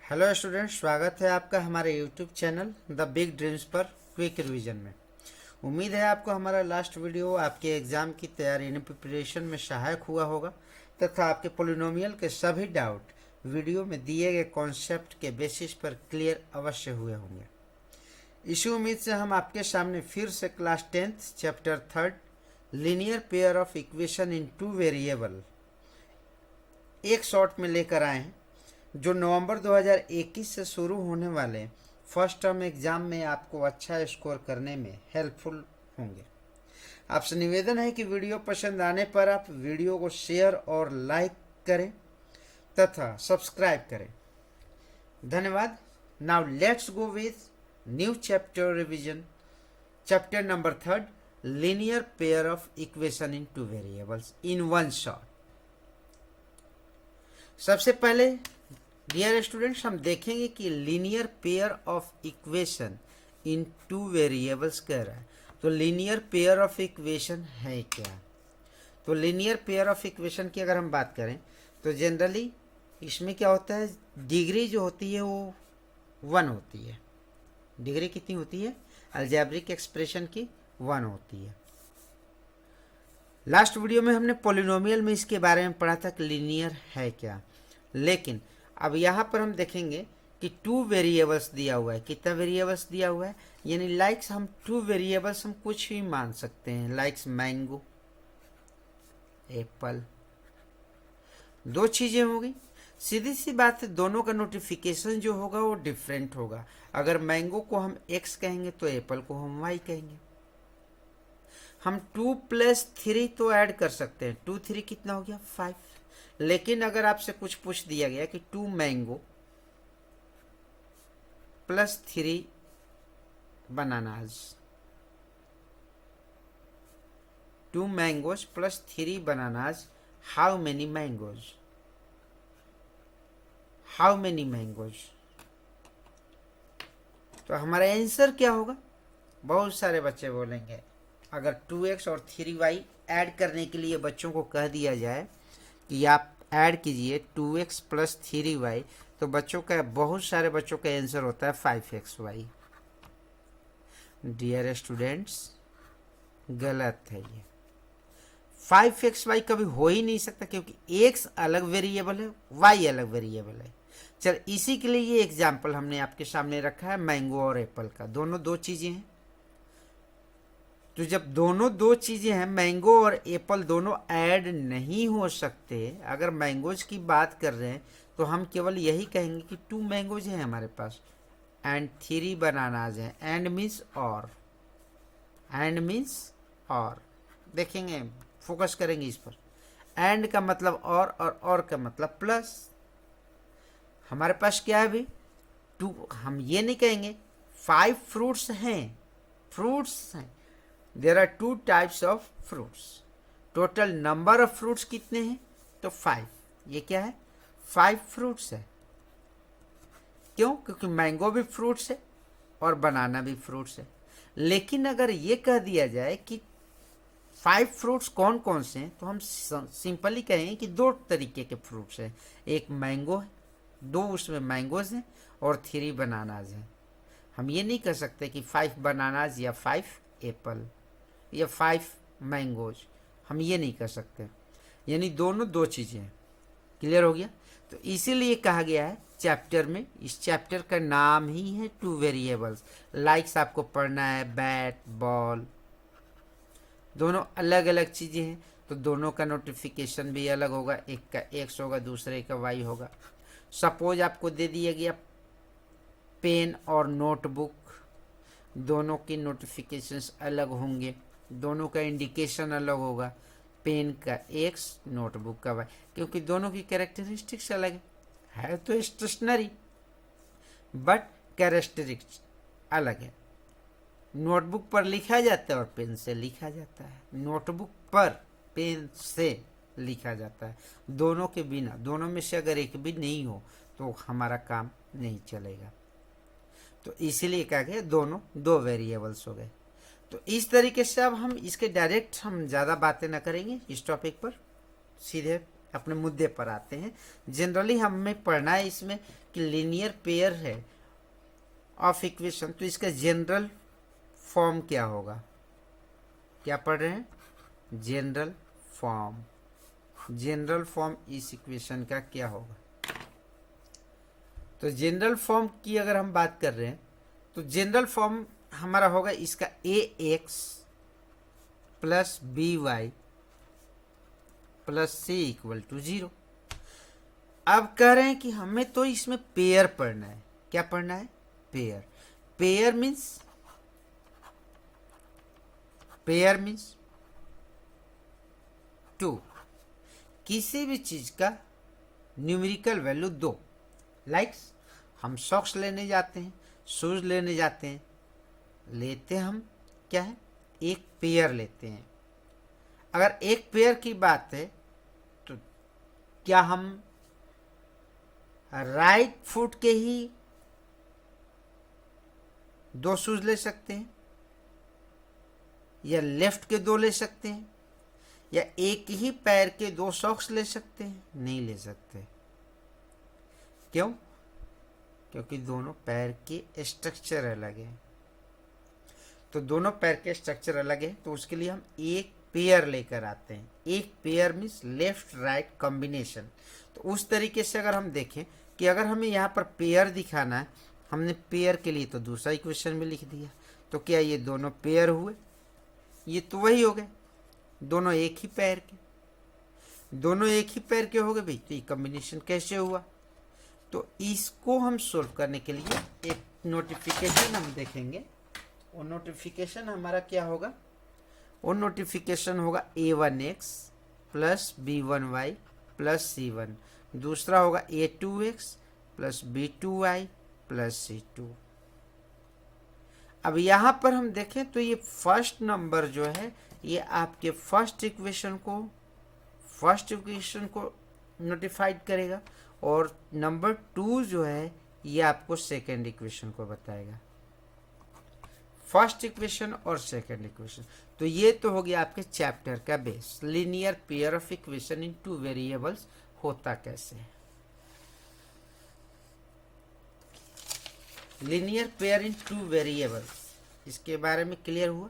Hello student, स्वागत है आपका हमारे YouTube channel the big dreams पर क्विक रिवीजन में। उम्मीद है आपको हमारा लास्ट वीडियो आपके एग्ज़ाम की तैयारी यानी प्रिपरेशन में सहायक हुआ होगा तथा आपके पोलिनोमियल के सभी डाउट वीडियो में दिए गए कॉन्सेप्ट के बेसिस पर क्लियर अवश्य हुए होंगे। इसी उम्मीद से हम आपके सामने फिर से class 10th chapter 3 linear pair of equation in two variable एक शॉर्ट में लेकर आए हैं, जो नवंबर 2021 से शुरू होने वाले फर्स्ट टर्म एग्ज़ाम में आपको अच्छा स्कोर करने में हेल्पफुल होंगे। आपसे निवेदन है कि वीडियो पसंद आने पर आप वीडियो को शेयर और लाइक करें तथा सब्सक्राइब करें। धन्यवाद। Now let's go with new chapter revision, chapter number 3 linear pair of equation in two variables in one shot. सबसे पहले डियर स्टूडेंट्स, हम देखेंगे कि linear pair of equation in two variables कह रहा है, तो लीनियर पेयर ऑफ इक्वेशन है क्या। तो लीनियर पेयर ऑफ इक्वेशन की अगर हम बात करें तो जनरली इसमें क्या होता है, डिग्री जो होती है वो 1 होती है। डिग्री कितनी होती है अलजेब्रिक एक्सप्रेशन की? 1 होती है। लास्ट वीडियो में हमने पोलिनोमियल में इसके बारे में पढ़ा था कि लीनियर है क्या, लेकिन अब यहाँ पर हम देखेंगे कि 2 वेरिएबल्स दिया हुआ है। कितना वेरिएबल्स दिया हुआ है, यानी लाइक्स हम 2 वेरिएबल्स हम कुछ भी मान सकते हैं, लाइक्स मैंगो, एप्पल, 2 चीज़ें होगी। सीधी सी बात है, दोनों का नोटिफिकेशन जो होगा वो डिफरेंट होगा। अगर मैंगो को हम x कहेंगे तो एप्पल को हम y कहेंगे। हम 2 + 3 तो ऐड कर सकते हैं, 2 3 कितना हो गया 5। लेकिन अगर आपसे कुछ पूछ दिया गया कि 2 mango + 3 bananas, 2 mangoes + 3 bananas, how many mangoes, how many mangoes. तो हमारा आंसर क्या होगा? बहुत सारे बच्चे बोलेंगे अगर 2x और 3y ऐड करने के लिए बच्चों को कह दिया जाए कि आप ऐड कीजिए 2x + 3y, तो बच्चों का, बहुत सारे बच्चों का आंसर होता है 5xy। डियर स्टूडेंट्स, गलत है ये। 5xy कभी हो ही नहीं सकता, क्योंकि x अलग वेरिएबल है, y अलग वेरिएबल है। चल, इसी के लिए ये एग्जाम्पल हमने आपके सामने रखा है मैंगो और एप्पल का। दोनों 2 चीज़ें हैं, तो जब दोनों 2 चीज़ें हैं, मैंगो और एप्पल दोनों ऐड नहीं हो सकते। अगर मैंगोज की बात कर रहे हैं तो हम केवल यही कहेंगे कि 2 मैंगोज हैं हमारे पास एंड 3 बनानाज हैं। एंड मीन्स और, एंड मीन्स और। देखेंगे, फोकस करेंगे इस पर। एंड का मतलब और का मतलब प्लस। हमारे पास क्या है अभी 2, हम ये नहीं कहेंगे 5 फ्रूट्स हैं, फ्रूट्स हैं। There are 2 types of fruits. Total number of fruits कितने हैं? तो 5। ये क्या है? 5 फ्रूट्स है। क्यों? क्योंकि मैंगो भी फ्रूट्स है और बनाना भी फ्रूट्स है। लेकिन अगर ये कह दिया जाए कि 5 फ्रूट्स कौन कौन से हैं, तो हम सिंपली कहेंगे कि 2 तरीके के फ्रूट्स हैं। एक मैंगो है, 2 उसमें मैंगोज हैं और 3 बनानाज हैं। हम ये नहीं कह सकते कि 5 बनानाज या 5 एप्पल या 5 मैंगोज, हम ये नहीं कर सकते। यानी दोनों 2 चीज़ें हैं। क्लियर हो गया? तो इसीलिए कहा गया है चैप्टर में, इस चैप्टर का नाम ही है 2 वेरिएबल्स। लाइक्स आपको पढ़ना है, बैट, बॉल, दोनों अलग अलग चीज़ें हैं, तो दोनों का नोटिफिकेशन भी अलग होगा। एक का x होगा, दूसरे का y होगा। सपोज आपको दे दिया गया पेन और नोटबुक, दोनों की नोटिफिकेशंस अलग होंगे, दोनों का इंडिकेशन अलग होगा। पेन का x, नोटबुक का y, क्योंकि दोनों की कैरेक्टरिस्टिक्स अलग है तो स्टेशनरी, बट कैरेक्टरिस्टिक्स अलग है। नोटबुक पर लिखा जाता है और पेन से लिखा जाता है, नोटबुक पर पेन से लिखा जाता है। दोनों के बिना, दोनों में से अगर एक भी नहीं हो तो हमारा काम नहीं चलेगा। तो इसीलिए कहा गया दोनों 2 वेरिएबल्स हो गए। तो इस तरीके से अब हम इसके डायरेक्ट हम ज़्यादा बातें ना करेंगे इस टॉपिक पर, सीधे अपने मुद्दे पर आते हैं। जनरली हमें पढ़ना है इसमें कि लीनियर पेयर है ऑफ इक्वेशन, तो इसका जनरल फॉर्म क्या होगा। क्या पढ़ रहे हैं? General form. जनरल फॉर्म इस इक्वेशन का क्या होगा? तो जनरल फॉर्म की अगर हम बात कर रहे हैं तो जनरल फॉर्म हमारा होगा इसका a x plus b y plus c equal to 0। अब कह रहे हैं कि हमें तो इसमें पेयर पढ़ना है। क्या पढ़ना है? पेयर। पेयर मीन्स टू, किसी भी चीज का न्यूमेरिकल वैल्यू 2। लाइक्स हम सॉक्स लेने जाते हैं, शूज लेने जाते हैं, लेते हम क्या है? एक पेयर लेते हैं। अगर एक पेयर की बात है तो क्या हम राइट फुट के ही 2 शूज ले सकते हैं, या लेफ्ट के 2 ले सकते हैं, या एक ही पैर के 2 सॉक्स ले सकते हैं? नहीं ले सकते। क्यों? क्योंकि दोनों पैर के स्ट्रक्चर अलग है। तो दोनों पैर के स्ट्रक्चर अलग है, तो उसके लिए हम एक पेयर लेकर आते हैं। एक pair means left right combination. तो उस तरीके से अगर हम देखें कि अगर हमें यहाँ पर पेयर दिखाना है, हमने पेयर के लिए तो दूसरा इक्वेशन में लिख दिया, तो क्या ये दोनों पेयर हुए? ये तो वही हो गए, दोनों एक ही पैर के। दोनों एक ही पैर के हो गए भाई, तो ये कॉम्बिनेशन कैसे हुआ? तो इसको हम सोल्व करने के लिए एक नोटिफिकेशन हम देखेंगे। वो नोटिफिकेशन हमारा क्या होगा? वो नोटिफिकेशन होगा a1x plus b1y plus c1। दूसरा होगा a2x plus b2y plus c2। अब यहां पर हम देखें तो ये फर्स्ट नंबर जो है ये आपके फर्स्ट इक्वेशन को नोटिफाइड करेगा, और नंबर 2 जो है ये आपको सेकेंड इक्वेशन को बताएगा। फर्स्ट इक्वेशन और सेकेंड इक्वेशन। तो ये तो हो गया आपके चैप्टर का base, linear pair of equation in 2 variables होता कैसे है। लीनियर पेयर इन 2 वेरिएबल्स, इसके बारे में क्लियर हुआ।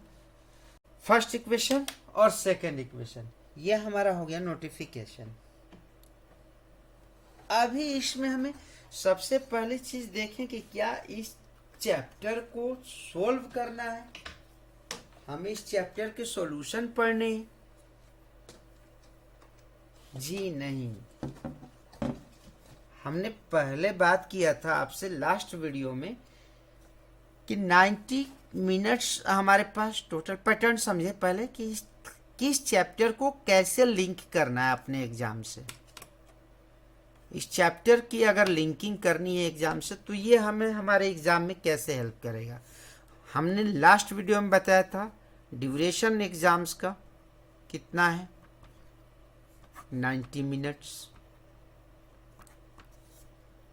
फर्स्ट इक्वेशन और सेकेंड इक्वेशन, ये हमारा हो गया नोटिफिकेशन। अभी इसमें हमें सबसे पहली चीज देखें कि क्या इस चैप्टर को सोल्व करना है, हमें इस चैप्टर के सॉल्यूशन पढ़ने हैं। जी नहीं, हमने पहले बात किया था आपसे लास्ट वीडियो में कि 90 मिनट्स हमारे पास टोटल। पैटर्न समझे पहले कि किस चैप्टर को कैसे लिंक करना है अपने एग्जाम से। इस चैप्टर की अगर लिंकिंग करनी है एग्जाम से तो ये हमें हमारे एग्जाम में कैसे हेल्प करेगा। हमने लास्ट वीडियो में बताया था ड्यूरेशन एग्जाम्स का कितना है, 90 मिनट्स।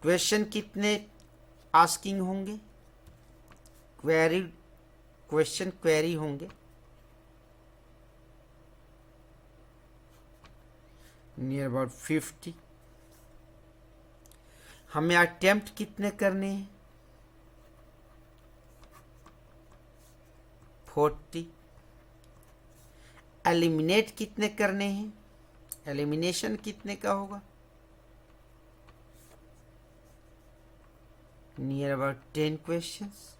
क्वेश्चन कितने आस्किंग होंगे, क्वेरी होंगे नियर अबाउट 50। हमें अटेम्प्ट कितने करने हैं, 40। एलिमिनेट कितने करने हैं, एलिमिनेशन कितने का होगा, नियर अबाउट 10 क्वेश्चंस।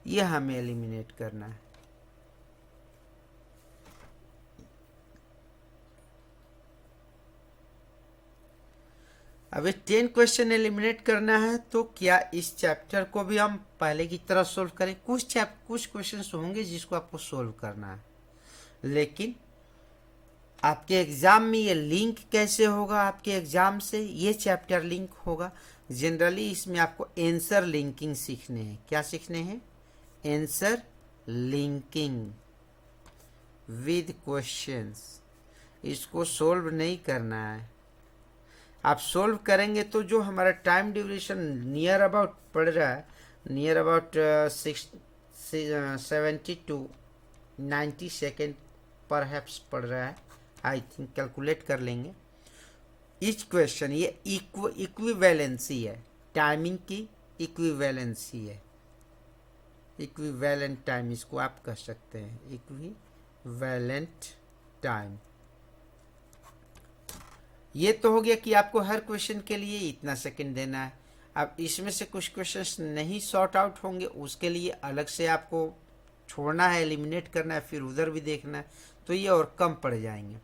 ये हमें एलिमिनेट करना है। अब 10 क्वेश्चन एलिमिनेट करना है, तो क्या इस चैप्टर को भी हम पहले की तरह सोल्व करें? कुछ क्वेश्चन होंगे जिसको आपको सोल्व करना है, लेकिन आपके एग्जाम में ये लिंक कैसे होगा, आपके एग्जाम से ये चैप्टर लिंक होगा। जनरली इसमें आपको आंसर लिंकिंग सीखने हैं। क्या सीखने हैं? Answer linking with questions. इसको सोल्व नहीं करना है। आप सोल्व करेंगे तो जो हमारा टाइम ड्यूरेशन नियर अबाउट पड़ रहा है, नियर अबाउट 70 to 90 सेकेंड पर हैप्स पड़ रहा है, आई थिंक कैलकुलेट कर लेंगे। ईच क्वेश्चन, ये इक्विवेलेंसी है, टाइमिंग की इक्विवेलेंसी है, इक्विवेलेंट टाइम इसको आप कह सकते हैं, इक्विवेलेंट टाइम। ये तो हो गया कि आपको हर क्वेश्चन के लिए इतना सेकंड देना है। अब इसमें से कुछ क्वेश्चंस नहीं सॉर्ट आउट होंगे, उसके लिए अलग से आपको छोड़ना है, एलिमिनेट करना है, फिर उधर भी देखना है, तो ये और कम पड़ जाएंगे।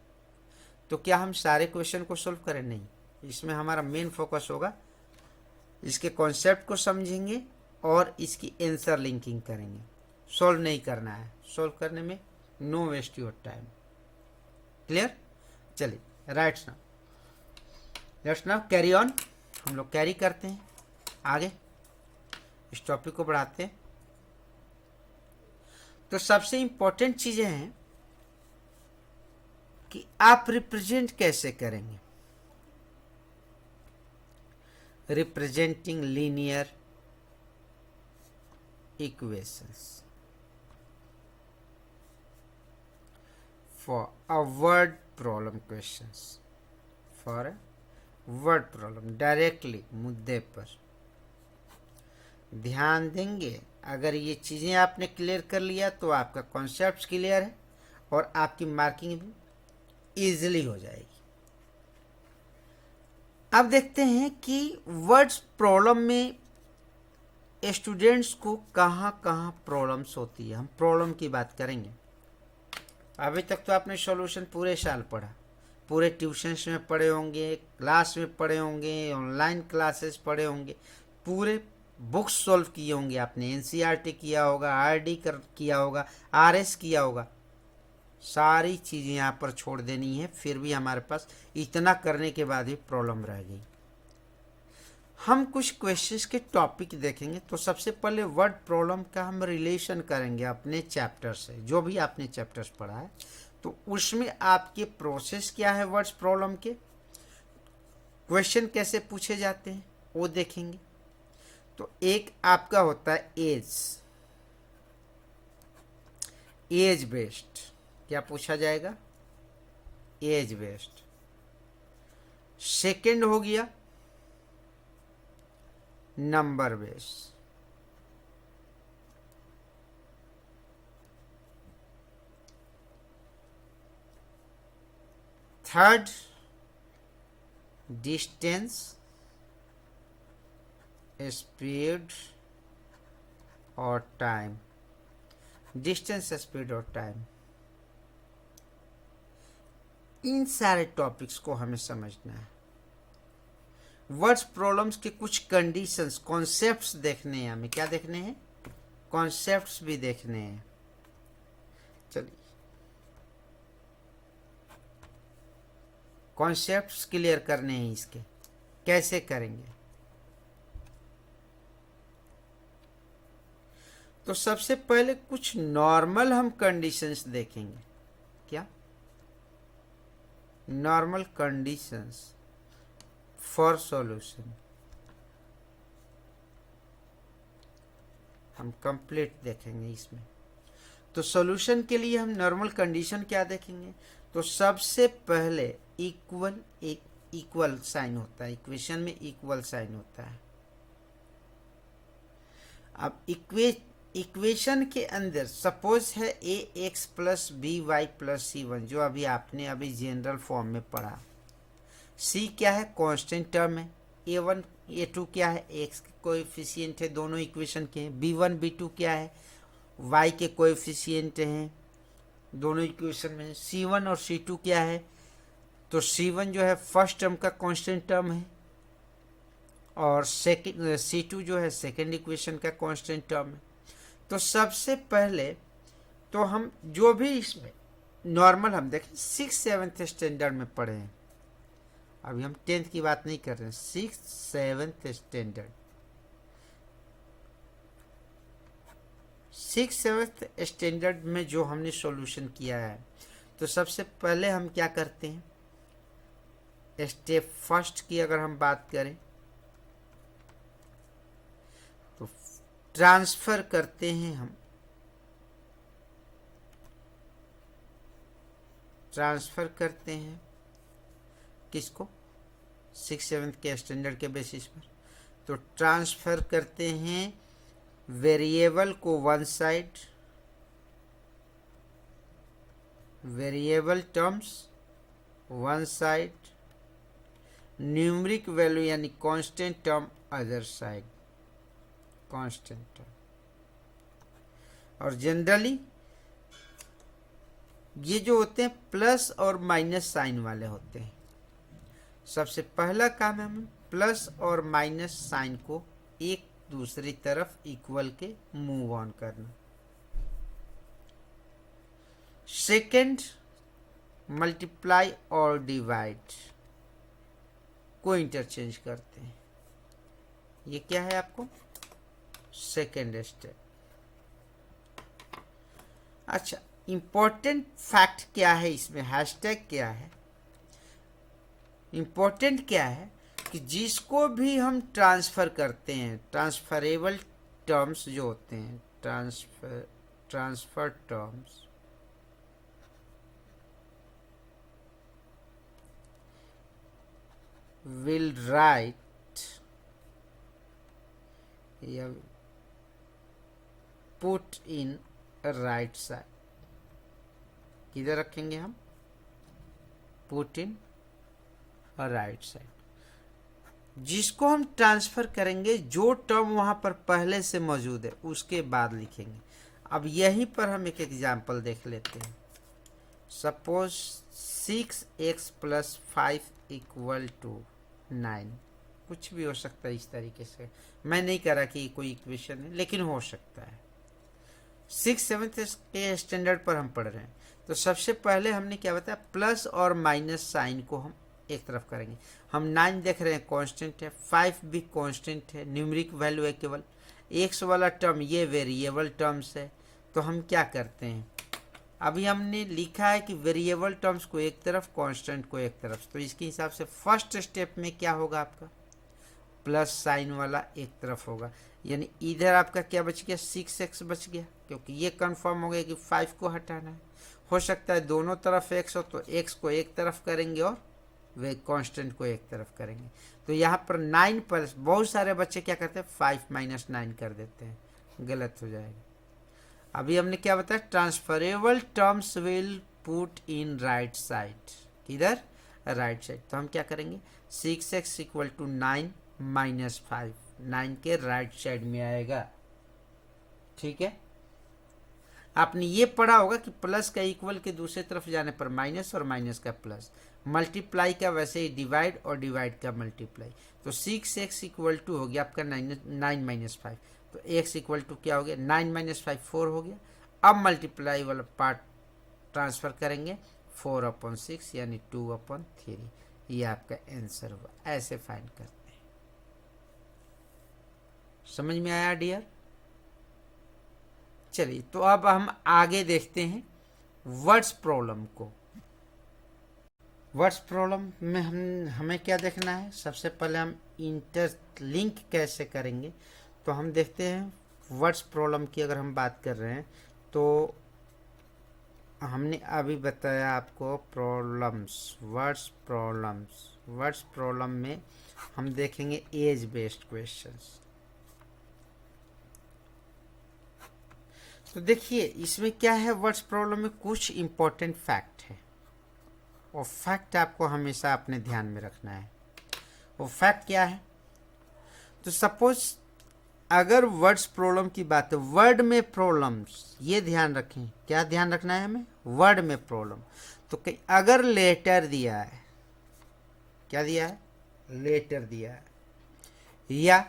तो क्या हम सारे क्वेश्चन को सोल्व करें? नहीं, इसमें हमारा मेन फोकस होगा, इसके कॉन्सेप्ट को समझेंगे और इसकी आंसर लिंकिंग करेंगे। सॉल्व नहीं करना है, सॉल्व करने में no waste your time. Clear? चलिए right now, let's now carry on. हम लोग कैरी करते हैं आगे, इस टॉपिक को बढ़ाते हैं। तो सबसे इंपॉर्टेंट चीजें हैं कि आप रिप्रेजेंट कैसे करेंगे। Representing linear equations for a word problem questions, for a word problem, directly मुद्दे पर ध्यान देंगे। अगर ये चीज़ें आपने क्लियर कर लिया तो आपका कॉन्सेप्ट क्लियर है और आपकी मार्किंग भी इजीली हो जाएगी। अब देखते हैं कि वर्ड्स प्रॉब्लम में स्टूडेंट्स को कहाँ कहाँ प्रॉब्लम्स होती है। हम प्रॉब्लम की बात करेंगे। अभी तक तो आपने सॉल्यूशन पूरे साल पढ़ा, पूरे ट्यूशन्स में पढ़े होंगे, क्लास में पढ़े होंगे, ऑनलाइन क्लासेस पढ़े होंगे, पूरे बुक्स सॉल्व किए होंगे आपने, एनसीईआरटी किया होगा, आरडी किया होगा, आरएस किया होगा। सारी चीज़ें यहाँ पर छोड़ देनी है, फिर भी हमारे पास इतना करने के बाद भी प्रॉब्लम रह गई। हम कुछ क्वेश्चंस के टॉपिक देखेंगे। तो सबसे पहले वर्ड प्रॉब्लम का हम रिलेशन करेंगे अपने चैप्टर से, जो भी आपने चैप्टर्स पढ़ा है तो उसमें आपके प्रोसेस क्या है, वर्ड्स प्रॉब्लम के क्वेश्चन कैसे पूछे जाते हैं वो देखेंगे। तो एक आपका होता है एज बेस्ड। क्या पूछा जाएगा? As based. सेकंड हो गया number based. Third distance, speed और टाइम। डिस्टेंस, स्पीड और टाइम, इन सारे टॉपिक्स को हमें समझना है। वर्ड्स प्रॉब्लम्स के कुछ कंडीशंस, कॉन्सेप्ट्स देखने हैं हमें। क्या देखने हैं? कॉन्सेप्ट्स भी देखने हैं। चलिए कॉन्सेप्ट्स क्लियर करने हैं इसके, कैसे करेंगे? तो सबसे पहले कुछ नॉर्मल हम कंडीशंस देखेंगे। क्या? नॉर्मल कंडीशंस फॉर सॉल्यूशन हम कंप्लीट देखेंगे इसमें। तो सॉल्यूशन के लिए हम नॉर्मल कंडीशन क्या देखेंगे? तो सबसे पहले इक्वल साइन होता है, इक्वेशन में इक्वल साइन होता है। अब इक्वेशन के अंदर सपोज है a x plus b y plus c one, जो आपने अभी जनरल फॉर्म में पढ़ा। सी क्या है? कांस्टेंट टर्म है। ए वन ए टू क्या है? एक्स के कोएफिशिएंट है दोनों इक्वेशन के। बी वन बी टू क्या है? वाई के कोएफिशिएंट हैं दोनों इक्वेशन में। सी वन और सी टू क्या है? तो सी वन जो है फर्स्ट टर्म का कांस्टेंट टर्म है और सेकंड सी टू जो है सेकंड इक्वेशन का कांस्टेंट टर्म है। तो सबसे पहले तो हम जो भी इसमें नॉर्मल हम देखें, 6th-7th स्टैंडर्ड में पढ़े हैं, अभी हम 10th की बात नहीं कर रहे हैं, 6th-7th स्टैंडर्ड, 6th-7th स्टैंडर्ड में जो हमने सॉल्यूशन किया है। तो सबसे पहले हम क्या करते हैं? स्टेप फर्स्ट की अगर हम बात करें तो ट्रांसफर करते हैं हम, ट्रांसफर करते हैं किसको? 6 7 के स्टैंडर्ड के बेसिस पर। तो ट्रांसफ़र करते हैं वेरिएबल को one side, variable terms one side, numeric value यानी constant term other side, constant term. और जनरली ये जो होते हैं प्लस और माइनस साइन वाले होते हैं। सबसे पहला काम है हमें प्लस और माइनस साइन को एक दूसरी तरफ इक्वल के मूव ऑन करना। सेकंड, मल्टीप्लाई और डिवाइड को इंटरचेंज करते हैं। ये क्या है आपको सेकंड स्टेप। अच्छा, इंपॉर्टेंट फैक्ट क्या है इसमें, हैशटैग क्या है, इंपॉर्टेंट क्या है कि जिसको भी हम ट्रांसफ़र करते हैं, ट्रांसफरेबल टर्म्स जो होते हैं, ट्रांसफर टर्म्स will write या put in right side। किधर रखेंगे हम, put in right side। जिसको हम ट्रांसफ़र करेंगे जो टर्म वहाँ पर पहले से मौजूद है उसके बाद लिखेंगे। अब यहीं पर हम एक एग्जाम्पल देख लेते हैं। सपोज 6x + 5 = 9, कुछ भी हो सकता है इस तरीके से। मैं नहीं करा कि कोई इक्वेशन है, लेकिन हो सकता है। 6 7 के स्टैंडर्ड पर हम पढ़ रहे हैं। तो सबसे पहले हमने क्या बताया, प्लस और माइनस साइन को हम एक तरफ करेंगे। हम 9 देख रहे हैं कांस्टेंट है, 5 भी कांस्टेंट है, न्यूमरिक वैल्यू है केवल। x वाला टर्म ये वेरिएबल टर्म्स है। तो हम क्या करते हैं, अभी हमने लिखा है कि वेरिएबल टर्म्स को एक तरफ, कांस्टेंट को एक तरफ। तो इसके हिसाब से फर्स्ट स्टेप में क्या होगा, आपका प्लस साइन वाला एक तरफ होगा। यानी इधर आपका क्या बच गया, 6x बच गया, क्योंकि ये कंफर्म हो गया कि 5 को हटाना है। हो सकता है दोनों तरफ x हो, तो x को एक तरफ करेंगे और वे कांस्टेंट को एक तरफ करेंगे। तो यहाँ पर 9 पर बहुत सारे बच्चे क्या करते हैं, 5 - 9 कर देते हैं, गलत हो जाएगा। अभी हमने क्या बताया, transferable terms will put in right side. किधर, राइट साइड। तो हम क्या करेंगे, 6x = 9 - 5, 9 के राइट साइड में आएगा। ठीक है, आपने ये पढ़ा होगा कि प्लस का इक्वल के दूसरे तरफ जाने पर माइनस और माइनस का प्लस, मल्टीप्लाई का वैसे ही डिवाइड और डिवाइड का मल्टीप्लाई। तो 6x = हो गया आपका 9 - 5। तो x = क्या हो गया, 9 - 5 4 हो गया। अब मल्टीप्लाई वाला पार्ट ट्रांसफ़र करेंगे, 4/6 यानी 2/3। ये आपका आंसर हुआ। ऐसे फाइंड करते हैं। समझ में आया डियर? चलिए, तो अब हम आगे देखते हैं वर्ड्स प्रॉब्लम को। वर्ड्स प्रॉब्लम में हमें क्या देखना है, सबसे पहले हम इंटरलिंक कैसे करेंगे। तो हम देखते हैं वर्ड्स प्रॉब्लम की अगर हम बात कर रहे हैं तो हमने अभी बताया आपको प्रॉब्लम्स, वर्ड्स प्रॉब्लम में हम देखेंगे एज बेस्ड क्वेश्चंस। तो देखिए इसमें क्या है, वर्ड्स प्रॉब्लम में कुछ इंपॉर्टेंट फैक्ट है, और फैक्ट आपको हमेशा अपने ध्यान में रखना है। वो फैक्ट क्या है, तो सपोज अगर वर्ड्स प्रॉब्लम की बात है, वर्ड में प्रॉब्लम्स, ये ध्यान रखें, क्या ध्यान रखना है हमें, वर्ड में प्रॉब्लम। तो कहीं अगर लेटर दिया है, क्या दिया है, लेटर दिया है, या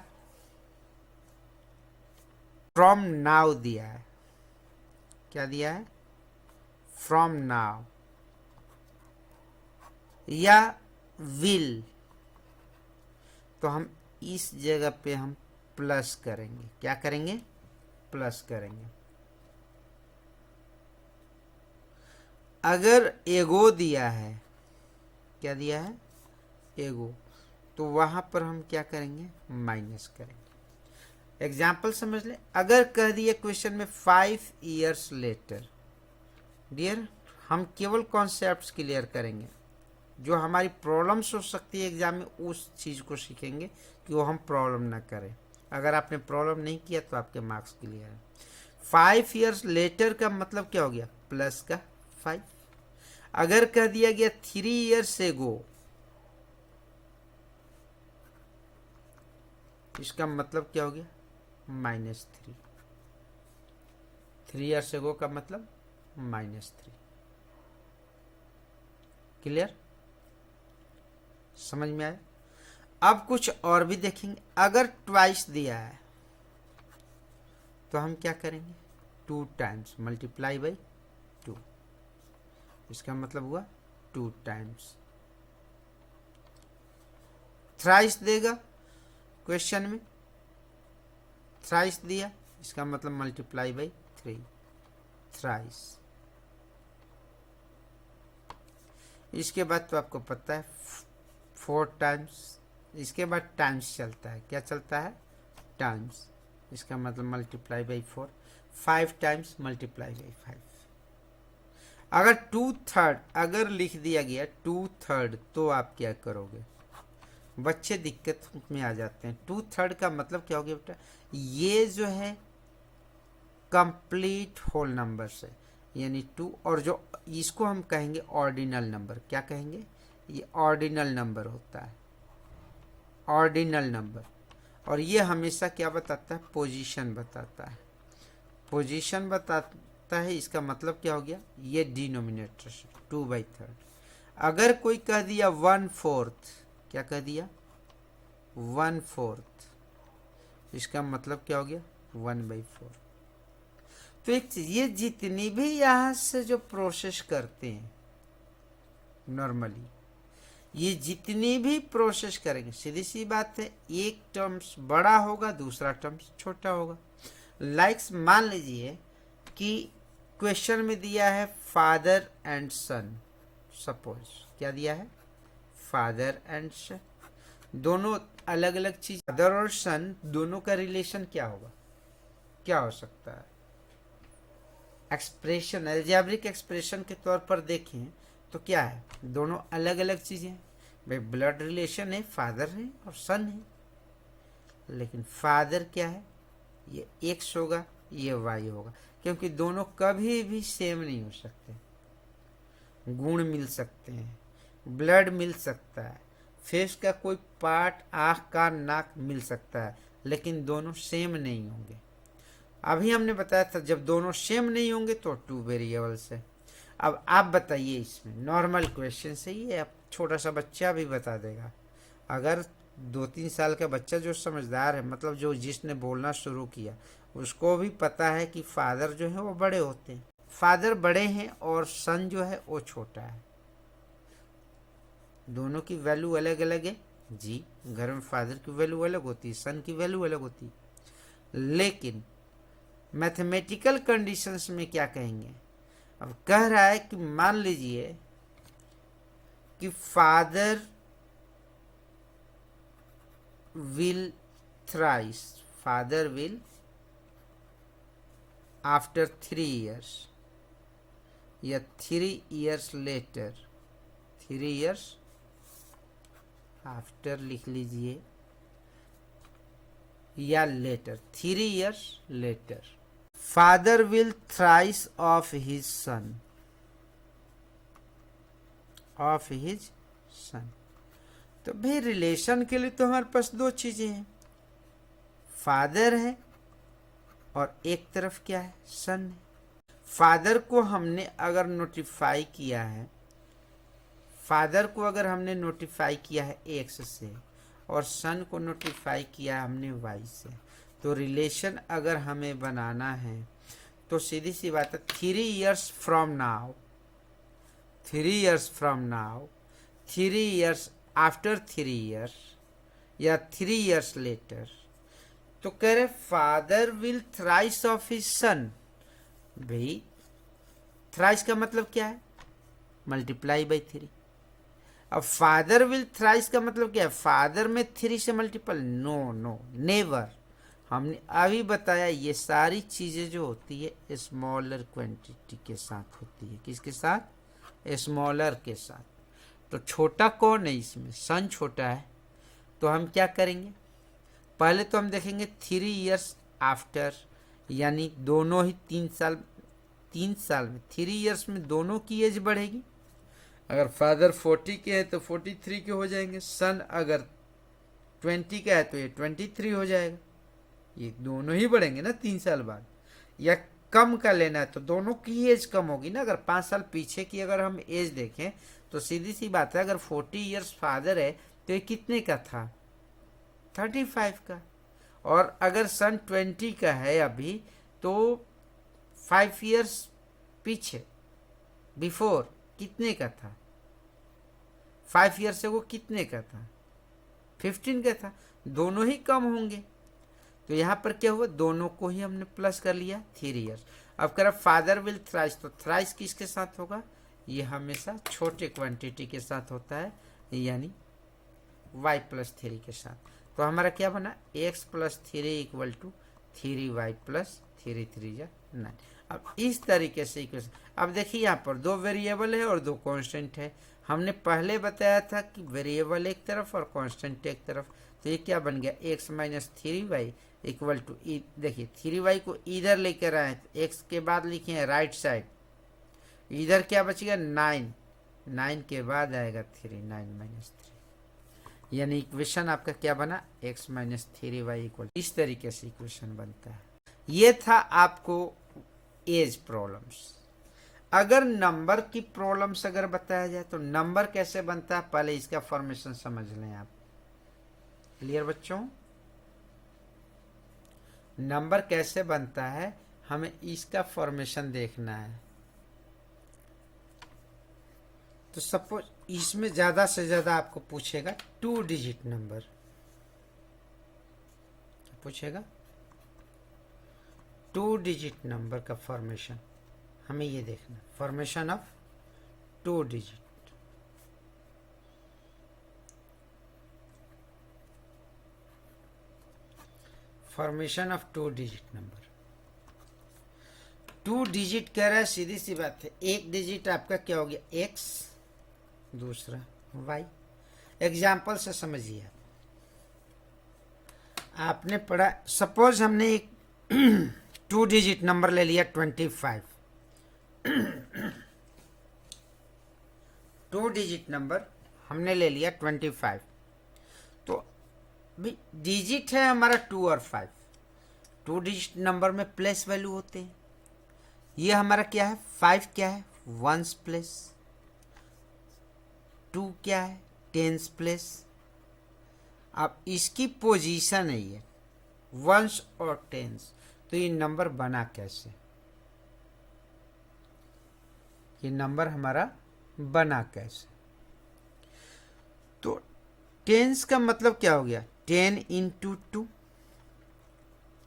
फ्रॉम नाउ दिया है, क्या दिया है, फ्रॉम नाउ, या विल, तो हम इस जगह पे हम प्लस करेंगे। क्या करेंगे, प्लस करेंगे। अगर एगो दिया है, क्या दिया है, एगो, तो वहां पर हम क्या करेंगे, माइनस करेंगे। एग्जाम्पल समझ ले, अगर कह दिए क्वेश्चन में 5 years later, डियर हम केवल कॉन्सेप्ट्स क्लियर करेंगे, जो हमारी प्रॉब्लम्स हो सकती है एग्जाम में, उस चीज़ को सीखेंगे कि वो हम प्रॉब्लम ना करें। अगर आपने प्रॉब्लम नहीं किया तो आपके मार्क्स क्लियर है। 5 ईयर्स लेटर का मतलब क्या हो गया, प्लस का 5। अगर कह दिया गया 3 ईयर्स एगो, इसका मतलब क्या हो गया, -3। 3 ईयर्स एगो का मतलब -3। क्लियर, समझ में आया। अब कुछ और भी देखेंगे। अगर ट्वाइस दिया है तो हम क्या करेंगे, 2 टाइम्स मल्टीप्लाई बाई 2, इसका मतलब हुआ 2 टाइम्स। थ्राइस देगा क्वेश्चन में, थ्राइस दिया, इसका मतलब मल्टीप्लाई बाई 3, थ्राइस। इसके बाद तो आपको पता है 4 टाइम्स, इसके बाद टाइम्स चलता है, क्या चलता है, टाइम्स, इसका मतलब multiply by 4, 5 times multiply by 5। अगर 2/3 अगर लिख दिया गया 2/3 तो आप क्या करोगे, बच्चे दिक्कत में आ जाते हैं। 2/3 का मतलब क्या हो गया बेटा, ये जो है कंप्लीट होल नंबर से, यानी 2, और जो इसको हम कहेंगे ऑर्डिनल नंबर, क्या कहेंगे, ये ऑर्डिनल नंबर होता है, ऑर्डिनल नंबर। और ये हमेशा क्या बताता है, पोजीशन बताता है, पोजीशन बताता है। इसका मतलब क्या हो गया, ये डिनोमिनेटर से 2/3। अगर कोई कह दिया 1/4, क्या कह दिया, 1/4, इसका मतलब क्या हो गया, 1/4। तो एक चीज, ये जितनी भी यहां से जो प्रोसेस करते हैं नॉर्मली, ये जितनी भी प्रोसेस करेंगे, सीधी सी बात है, एक टर्म्स बड़ा होगा, दूसरा टर्म्स छोटा होगा। लाइक्स मान लीजिए कि क्वेश्चन में दिया है फादर एंड सन, सपोज क्या दिया है, फादर एंड सन, दोनों अलग अलग चीज, फादर और सन दोनों का रिलेशन क्या होगा, क्या हो सकता है, एक्सप्रेशन, एल्जेब्रिक एक्सप्रेशन के तौर पर देखें तो क्या है, दोनों अलग अलग चीजें, भाई ब्लड रिलेशन है, फादर है और सन है, लेकिन फादर क्या है, ये एक्स होगा, ये वाई होगा, क्योंकि दोनों कभी भी सेम नहीं हो सकते। गुण मिल सकते हैं, ब्लड मिल सकता है, फेस का कोई पार्ट, आँख का नाक मिल सकता है, लेकिन दोनों सेम नहीं होंगे। अभी हमने बताया था जब दोनों सेम नहीं होंगे तो 2 वेरिएबल्स है। अब आप बताइए, इसमें नॉर्मल क्वेश्चन से ही आप छोटा सा बच्चा भी बता देगा। अगर 2-3 साल का बच्चा जो समझदार है, मतलब जो जिसने बोलना शुरू किया, उसको भी पता है कि फादर जो है वो बड़े होते हैं, फादर बड़े हैं और सन जो है वो छोटा है, दोनों की वैल्यू अलग अलग है जी। घर में फादर की वैल्यू अलग होती है, सन की वैल्यू अलग होती है, लेकिन मैथमेटिकल कंडीशंस में क्या कहेंगे, अब कह रहा है कि मान लीजिए कि father will thrice, father will after 3 years, या 3 years लेटर, 3 years आफ्टर लिख लीजिए, या later, 3 years later, father will thrice of his son, of his son. तो भाई रिलेशन के लिए तो हमारे पास 2 चीजें हैं, फादर है और एक तरफ क्या है, सन है। फादर को हमने अगर नोटिफाई किया है, फादर को अगर हमने नोटिफाई किया है एक्स से, और सन को नोटिफाई किया है हमने वाई से, तो रिलेशन अगर हमें बनाना है तो सीधी सी बात है, 3 years from now, 3 years from now, 3 years after 3 years, या 3 years लेटर। तो कह रहे father will thrice of his सन, भाई थ्राइस का मतलब क्या है, मल्टीप्लाई बाई 3। अब फादर विल थ्राइस का मतलब क्या है, फादर में 3 से मल्टीपल, नो नो नेवर। हमने अभी बताया ये सारी चीजें जो होती है स्मॉलर क्वांटिटी के साथ होती है, किसके साथ, स्मॉलर के साथ। तो छोटा कौन है इसमें, सन छोटा है। तो हम क्या करेंगे, पहले तो हम देखेंगे 3 ईयर्स आफ्टर, यानी दोनों ही 3 साल में 3 ईयर्स में दोनों की एज बढ़ेगी। अगर फादर 40 के हैं तो 43 के हो जाएंगे, सन अगर 20 का है तो ये 23 हो जाएगा। ये दोनों ही बढ़ेंगे ना 3 साल बाद। या कम का लेना है तो दोनों की एज कम होगी ना। अगर 5 साल पीछे की अगर हम एज देखें तो सीधी सी बात है, अगर 40 ईयर्स फादर है तो ये कितने का था, 35 का। और अगर सन 20 का है अभी तो 5 ईयर्स पीछे बिफोर कितने का था, 5 ईयर्स से वो कितने का था, 15 का था। दोनों ही कम होंगे। तो यहाँ पर क्या हुआ, दोनों को ही हमने प्लस कर लिया 3 ईयर्स। अब कह रहा फादर विल थ्राइस, तो थ्राइस किसके साथ होगा, ये हमेशा छोटे क्वांटिटी के साथ होता है, यानी y+3 के साथ। तो हमारा क्या बना, x+3 equal to 3y plus 3 3 जा 9। अब इस तरीके से इक्वेशन। अब देखिए यहाँ पर 2 वेरिएबल है और 2 कांस्टेंट है। हमने पहले बताया था कि वेरिएबल एक तरफ और कांस्टेंट एक तरफ। तो ये क्या बन गया, x-3y इक्वल टू, देखिए 3y को इधर लेकर आए तो x के बाद लिखे हैं राइट साइड, इधर क्या बचेगा 9, 9 के बाद आएगा 3, 9 - 3, यानी इक्वेशन आपका क्या बना, x-3y इक्वल। इस तरीके से इक्वेशन बनता है। ये था आपको एज प्रॉब्लम्स। अगर नंबर की प्रॉब्लम्स अगर बताया जाए तो नंबर कैसे बनता है, पहले इसका फॉर्मेशन समझ लें आप। क्लियर बच्चों, नंबर कैसे बनता है हमें इसका फॉर्मेशन देखना है। तो सपोज इसमें ज्यादा से ज्यादा आपको पूछेगा 2 डिजिट नंबर, पूछेगा 2 डिजिट नंबर का फॉर्मेशन, हमें ये देखना formation of 2 digit. Formation of 2 digit number. 2 digit कह रहा है, सीधी सी बात है, एक डिजिट आपका क्या हो गया x, दूसरा y। एग्जाम्पल से समझिए, आपने पढ़ा, सपोज हमने एक 2 डिजिट नंबर ले लिया 25। 2 डिजिट नंबर हमने ले लिया 25। तो डिजिट है हमारा 2 और 5। 2 डिजिट नंबर में प्लेस वैल्यू होते हैं। ये हमारा क्या है, 5 क्या है, वंस प्लेस, 2 क्या है, टेंस प्लेस। अब इसकी पोजीशन है ये वंस और टेंस, तो ये नंबर बना कैसे, ये नंबर हमारा बना कैसे। तो टेंस का मतलब क्या हो गया, 10 × 2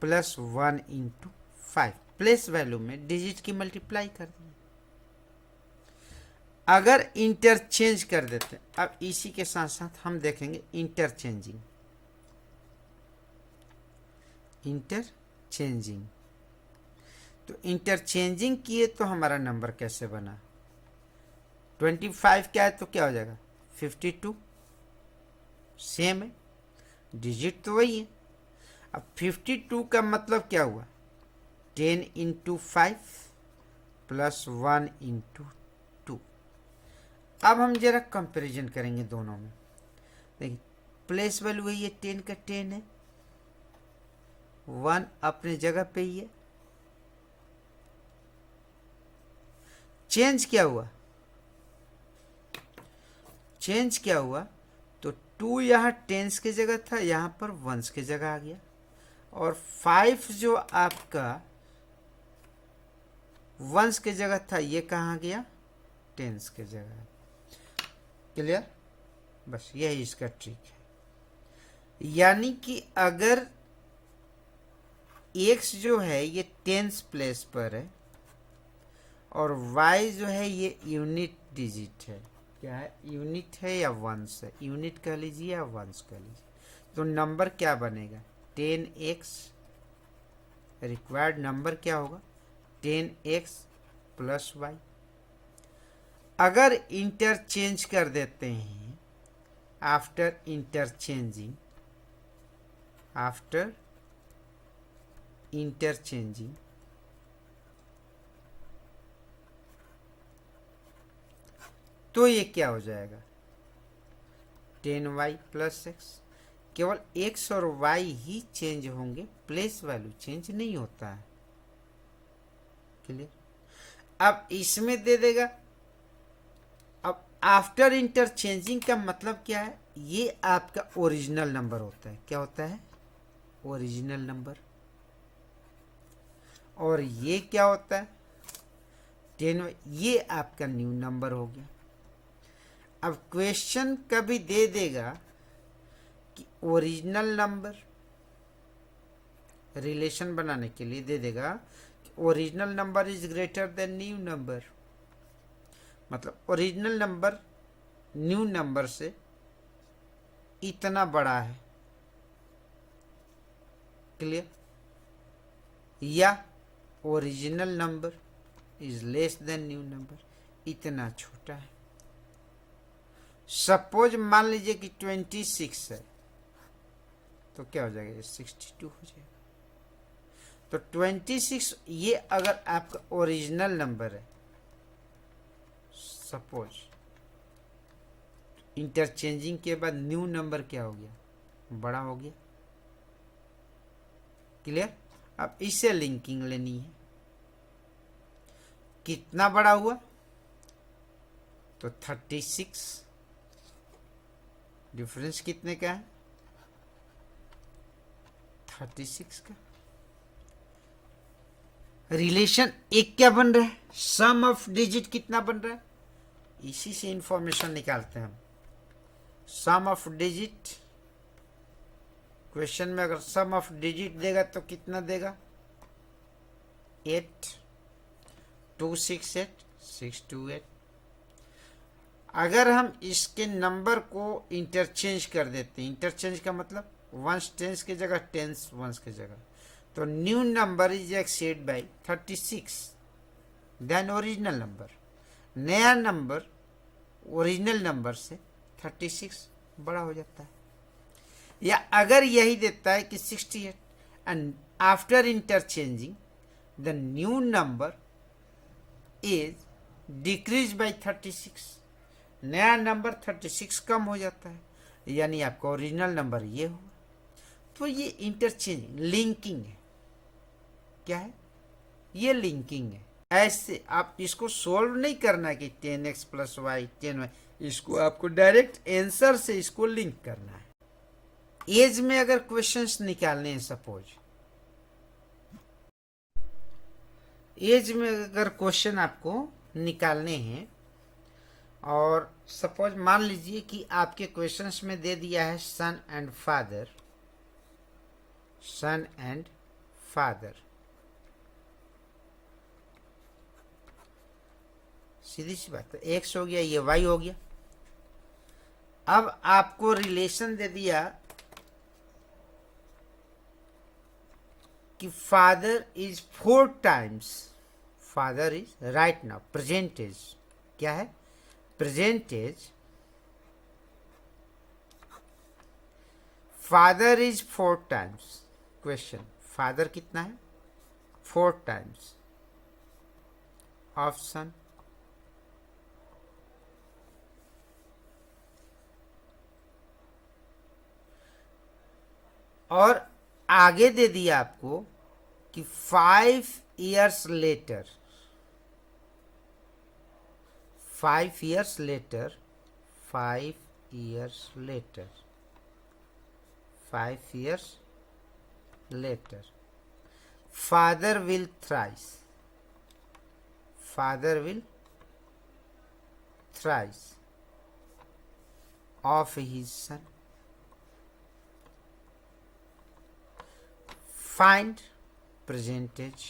प्लस 1 × 5, प्लेस वैल्यू में डिजिट की मल्टीप्लाई कर दी। अगर इंटरचेंज कर देते, अब इसी के साथ साथ हम देखेंगे इंटरचेंजिंग। तो इंटरचेंजिंग किए तो हमारा नंबर कैसे बना, 25 क्या है तो क्या हो जाएगा 52, सेम है, डिजिट तो वही है। अब 52 का मतलब क्या हुआ, 10 × 5 प्लस 1 × 2। अब हम जरा कंपैरिजन करेंगे दोनों में। देखिए प्लेस वैल्यू है ये 10 का 10 है, 1 अपने जगह पे ही है। चेंज क्या हुआ, चेंज क्या हुआ, तो 2 यहाँ टेंस की जगह था, यहाँ पर वंस की जगह आ गया। और 5 जो आपका वंस की जगह था, ये कहाँ गया, टेंस की जगह। क्लियर, बस यही इसका ट्रिक है। यानी कि अगर x जो है ये टेंस प्लेस पर है और y जो है ये यूनिट डिजिट है, क्या है, यूनिट है या वंस है, यूनिट कह लीजिए या वंस कह लीजिए, तो नंबर क्या बनेगा 10x। रिक्वायर्ड नंबर क्या होगा 10x प्लस y। अगर इंटरचेंज कर देते हैं, आफ्टर इंटरचेंजिंग तो ये क्या हो जाएगा, 10y प्लस एक्स। केवल x और y ही चेंज होंगे, प्लेस वैल्यू चेंज नहीं होता है। क्लियर। अब इसमें दे देगा। अब आफ्टर इंटरचेंजिंग का मतलब क्या है, ये आपका ओरिजिनल नंबर होता है। क्या होता है, ओरिजिनल नंबर। और ये क्या होता है, 10, ये आपका न्यू नंबर हो गया। अब क्वेश्चन कभी दे देगा कि ओरिजिनल नंबर, रिलेशन बनाने के लिए दे देगा कि original number is greater than new number, मतलब ओरिजिनल नंबर न्यू नंबर से इतना बड़ा है। क्लियर। या original number is less than new number, इतना छोटा है। सपोज मान लीजिए कि 26 है, तो क्या हो जाएगा, 62 हो जाएगा। तो 26 ये अगर आपका ओरिजिनल नंबर है, सपोज इंटरचेंजिंग के बाद न्यू नंबर क्या हो गया, बड़ा हो गया। क्लियर। अब इसे लिंकिंग लेनी है, कितना बड़ा हुआ, तो 36। डिफरेंस कितने का है, 36 का। रिलेशन एक क्या बन रहा है, सम ऑफ डिजिट कितना बन रहा है, इसी से इंफॉर्मेशन निकालते हैं हम। सम ऑफ डिजिट, क्वेश्चन में अगर सम ऑफ डिजिट देगा तो कितना देगा, 8, 2 6 8 6 2 8। अगर हम इसके नंबर को इंटरचेंज कर देते हैं, इंटरचेंज का मतलब वंस टेंस की जगह टेंस वंस की जगह, तो new number is exceed by 36 then original number. नया नंबर ओरिजिनल नंबर से 36 बड़ा हो जाता है। या अगर यही देता है कि 68 and after interchanging the new number is decrease by 36, नया नंबर 36 कम हो जाता है, यानी आपका ओरिजिनल नंबर ये हुआ। तो ये इंटरचेंजिंग लिंकिंग है। क्या है, ये लिंकिंग है। ऐसे आप इसको सोल्व नहीं करना कि 10x प्लस वाई 10y, इसको आपको डायरेक्ट आंसर से इसको लिंक करना है। एज में अगर क्वेश्चंस निकालने हैं, सपोज एज में अगर क्वेश्चन आपको निकालने हैं, और सपोज मान लीजिए कि आपके क्वेश्चंस में दे दिया है son and father, son and father, सीधी सी बात है, एक्स हो गया, ये वाई हो गया। अब आपको रिलेशन दे दिया कि father is 4 times, father is right now percentage, क्या है, percentage father is 4 times. Question, father कितना है, 4 टाइम्स ऑफ सन। और आगे दे दिया आपको कि 5 years later, 5 years later, 5 years later, 5 years later, father will thrice, father will thrice of his son. Find percentage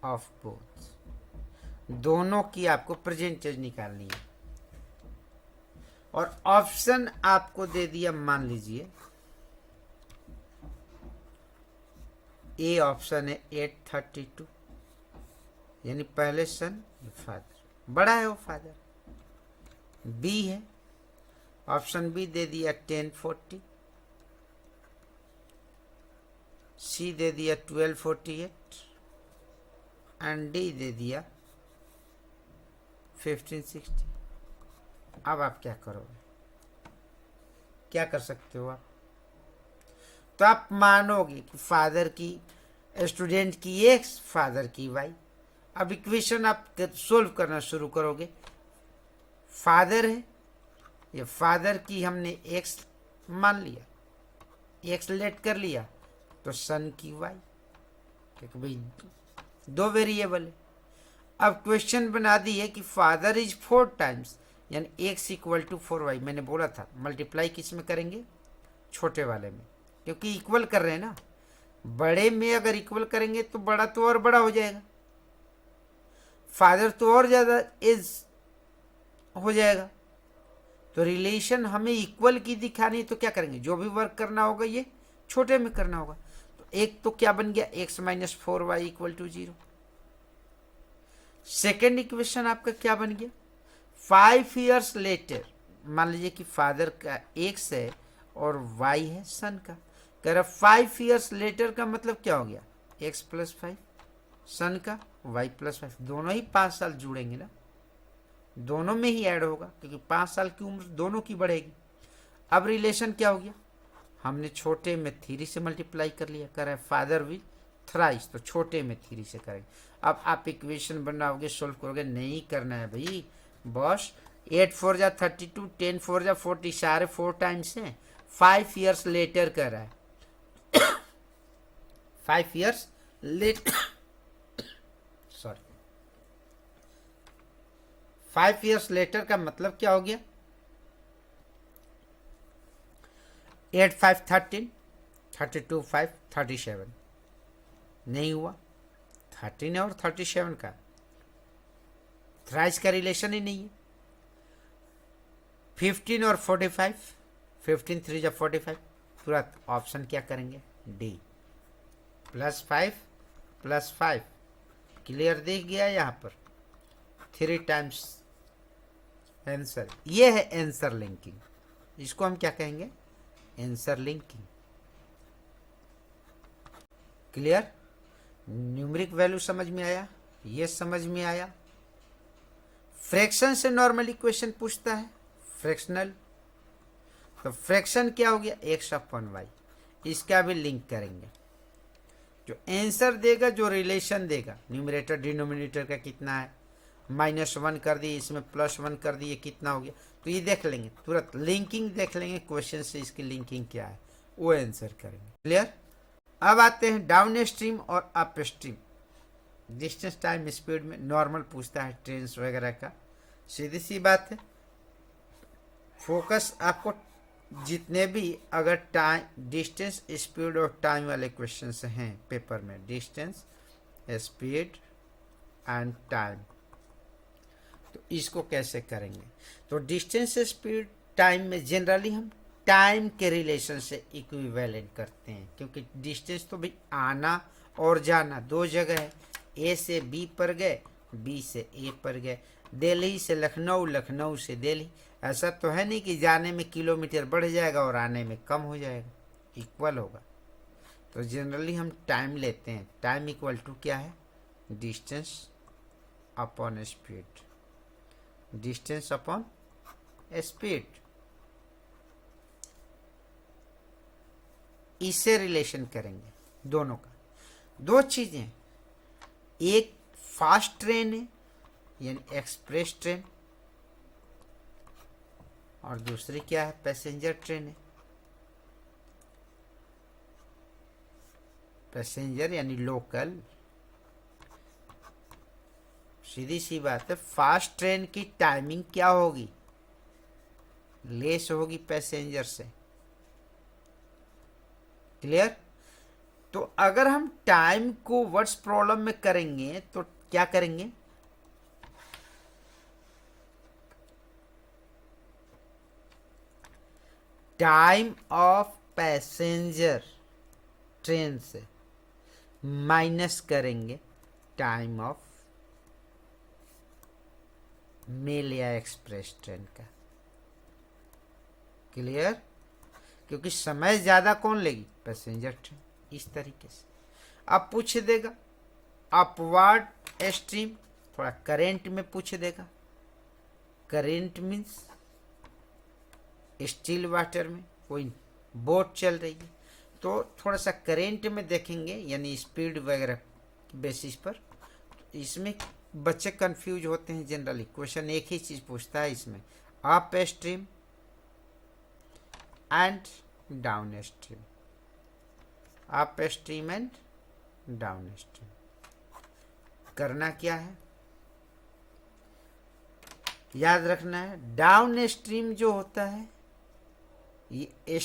of both, दोनों की आपको परसेंटेज निकालनी है। और ऑप्शन आपको दे दिया, मान लीजिए ए ऑप्शन है 832, यानी पहले सन फादर, बड़ा है वो फादर। बी है, ऑप्शन बी दे दिया 1040, सी दे दिया 1248 एंड डी दे दिया 1560। अब आप क्या करोगे, क्या कर सकते हो आप? तो आप मानोगे कि फादर की, स्टूडेंट की एक्स, फादर की वाई। अब इक्वेशन आप सोल्व करना शुरू करोगे। फादर है, ये फादर की हमने एक्स मान लिया, एक्स लेट कर लिया, तो सन की वाई, क्योंकि भाई दो वेरिएबल है। अब क्वेश्चन बना दी है कि फादर इज 4 टाइम्स, यानी एक्स इक्वल टू 4y। मैंने बोला था मल्टीप्लाई किस में करेंगे, छोटे वाले में, क्योंकि इक्वल कर रहे हैं ना। बड़े में अगर इक्वल करेंगे तो बड़ा तो और बड़ा हो जाएगा, फादर तो और ज्यादा एज हो जाएगा। तो रिलेशन हमें इक्वल की दिखानी है, तो क्या करेंगे, जो भी वर्क करना होगा ये छोटे में करना होगा। तो एक तो क्या बन गया, x minus 4y equal to 0। Second equation आपका क्या बन गया, 5 ईयर्स लेटर, मान लीजिए कि फादर का एक्स है और वाई है सन का। कह रहा 5 ईयर्स लेटर का मतलब क्या हो गया, एक्स प्लस 5 सन का, वाई प्लस 5, दोनों ही 5 साल जुड़ेंगे ना, दोनों में ही ऐड होगा, क्योंकि 5 साल की उम्र दोनों की बढ़ेगी। अब रिलेशन क्या हो गया, हमने छोटे में 3 से मल्टीप्लाई कर लिया, कर रहा है फादर विद थ्राइस, तो छोटे में 3 से करेंगे। अब आप इक्वेशन बनाओगे, सोल्व करोगे, नहीं करना है भाई बॉस। 8 4 जा 32, 10 4 जा 40, सारे 4 टाइम्स हैं। 5 ईयर्स लेटर कर रहा है, 5 years later, sorry 5 years later का मतलब क्या हो गया, 8 5 13, 32 5 37, नहीं हुआ। 13 और 37 का थ्राइस का रिलेशन ही नहीं है। 15 और 45, 15 3 जा 45, तुरंत ऑप्शन क्या करेंगे, डी, प्लस 5 क्लियर दिख गया यहाँ पर, 3 टाइम्स आंसर। ये है आंसर लिंकिंग, इसको हम क्या कहेंगे, answer linking. Clear, numeric value समझ में आया, ये समझ में आया। फ्रैक्शन से नॉर्मली क्वेश्चन पूछता है, फ्रैक्शनल, तो फ्रैक्शन क्या हो गया, एक्स अपॉन वाई, इसका भी लिंक करेंगे। जो आंसर देगा, जो रिलेशन देगा, न्यूमरेटर डिनोमिनेटर का कितना है, -1 कर दिए, इसमें +1 कर दिए, कितना हो गया, तो ये देख लेंगे, तुरंत लिंकिंग देख लेंगे, क्वेश्चन से इसकी लिंकिंग क्या है वो आंसर करेंगे। क्लियर। अब आते हैं डाउन स्ट्रीम और up stream. Distance time speed में नॉर्मल पूछता है, ट्रेन वगैरह का, सीधी सी बात है। फोकस आपको जितने भी अगर टाइम, डिस्टेंस स्पीड और टाइम वाले क्वेश्चंस हैं पेपर में, डिस्टेंस स्पीड एंड टाइम, तो इसको कैसे करेंगे। तो डिस्टेंस स्पीड टाइम में जनरली हम टाइम के रिलेशन से इक्विवेलेंट करते हैं, क्योंकि डिस्टेंस तो भाई आना और जाना दो जगह है, ए से बी पर गए, बी से ए पर गए, दिल्ली से लखनऊ, लखनऊ से दिल्ली, ऐसा तो है नहीं कि जाने में किलोमीटर बढ़ जाएगा और आने में कम हो जाएगा, इक्वल होगा। तो जनरली हम टाइम लेते हैं, टाइम इक्वल टू क्या है, distance upon speed, distance upon speed, इससे रिलेशन करेंगे दोनों का। दो चीजें, एक फास्ट ट्रेन है यानी एक्सप्रेस ट्रेन, और दूसरी क्या है, पैसेंजर ट्रेन है। पैसेंजर यानी लोकल, सीधी सी बात है। फास्ट ट्रेन की टाइमिंग क्या होगी, लेस होगी पैसेंजर से। क्लियर। तो अगर हम टाइम को वर्ड्स प्रॉब्लम में करेंगे तो क्या करेंगे, टाइम ऑफ पैसेंजर ट्रेन से माइनस करेंगे टाइम ऑफ मेल या एक्सप्रेस ट्रेन का। क्लियर? क्योंकि समय ज्यादा कौन लेगी? Passenger train. इस तरीके से अब पूछ देगा अपवर्ड स्ट्रीम, थोड़ा करेंट में पूछ देगा। करेंट मीन्स स्टिल वाटर में कोई बोट चल रही है, तो थोड़ा सा करेंट में देखेंगे, यानी स्पीड वगैरह बेसिस पर। इसमें बच्चे कंफ्यूज होते हैं जनरली। क्वेश्चन एक ही चीज पूछता है इसमें, up stream and down stream, up stream and down stream. करना क्या है, याद रखना है, डाउन स्ट्रीम जो होता है ये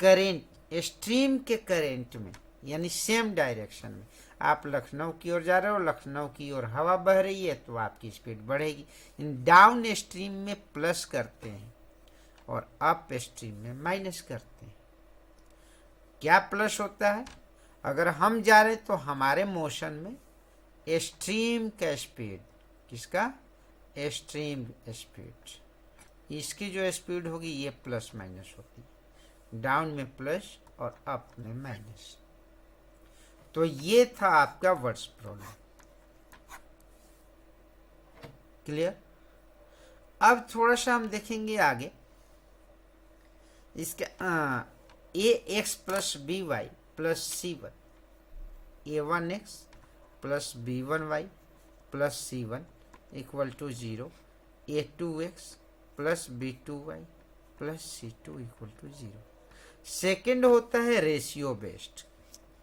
करेंट, स्ट्रीम के करेंट में, यानी सेम डायरेक्शन में। आप लखनऊ की ओर जा रहे हो, लखनऊ की ओर हवा बह रही है, तो आपकी स्पीड बढ़ेगी। इन डाउन स्ट्रीम में प्लस करते हैं और अप स्ट्रीम में माइनस करते हैं। क्या प्लस होता है? अगर हम जा रहे हैं तो हमारे मोशन में स्ट्रीम का स्पीड, किसका? स्ट्रीम स्पीड, इसकी जो स्पीड होगी ये प्लस माइनस होती है, डाउन में प्लस और अप में माइनस। तो ये था आपका वर्ड्स प्रॉब्लम। क्लियर? अब थोड़ा सा हम देखेंगे आगे इसके a x plus b y plus c one, a one x plus b one y plus c one equal to 0, a two x plus b two y plus c two equal to 0। Second होता है ratio based.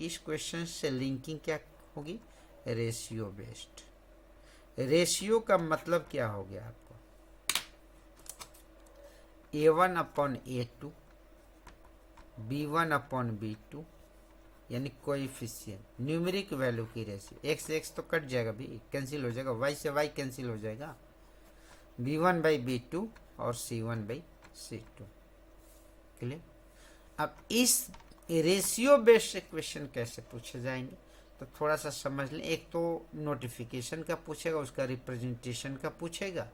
इस question से linking क्या होगी? Ratio based. Ratio का मतलब क्या हो गया आपको? A1 upon A2, B1 upon B2, यानी कोएफिशिएंट, न्यूमेरिक वैल्यू की रेशियो। एक्स एक्स तो कट जाएगा भी, कैंसिल हो जाएगा, वाई से वाई कैंसिल हो जाएगा, B1 बाई B2 और C1 बाई C2। क्लियर? अब इस रेशियो बेस्ड इक्वेशन कैसे पूछे जाएंगे, तो थोड़ा सा समझ लें। एक तो नोटिफिकेशन का पूछेगा, उसका रिप्रेजेंटेशन का पूछेगा,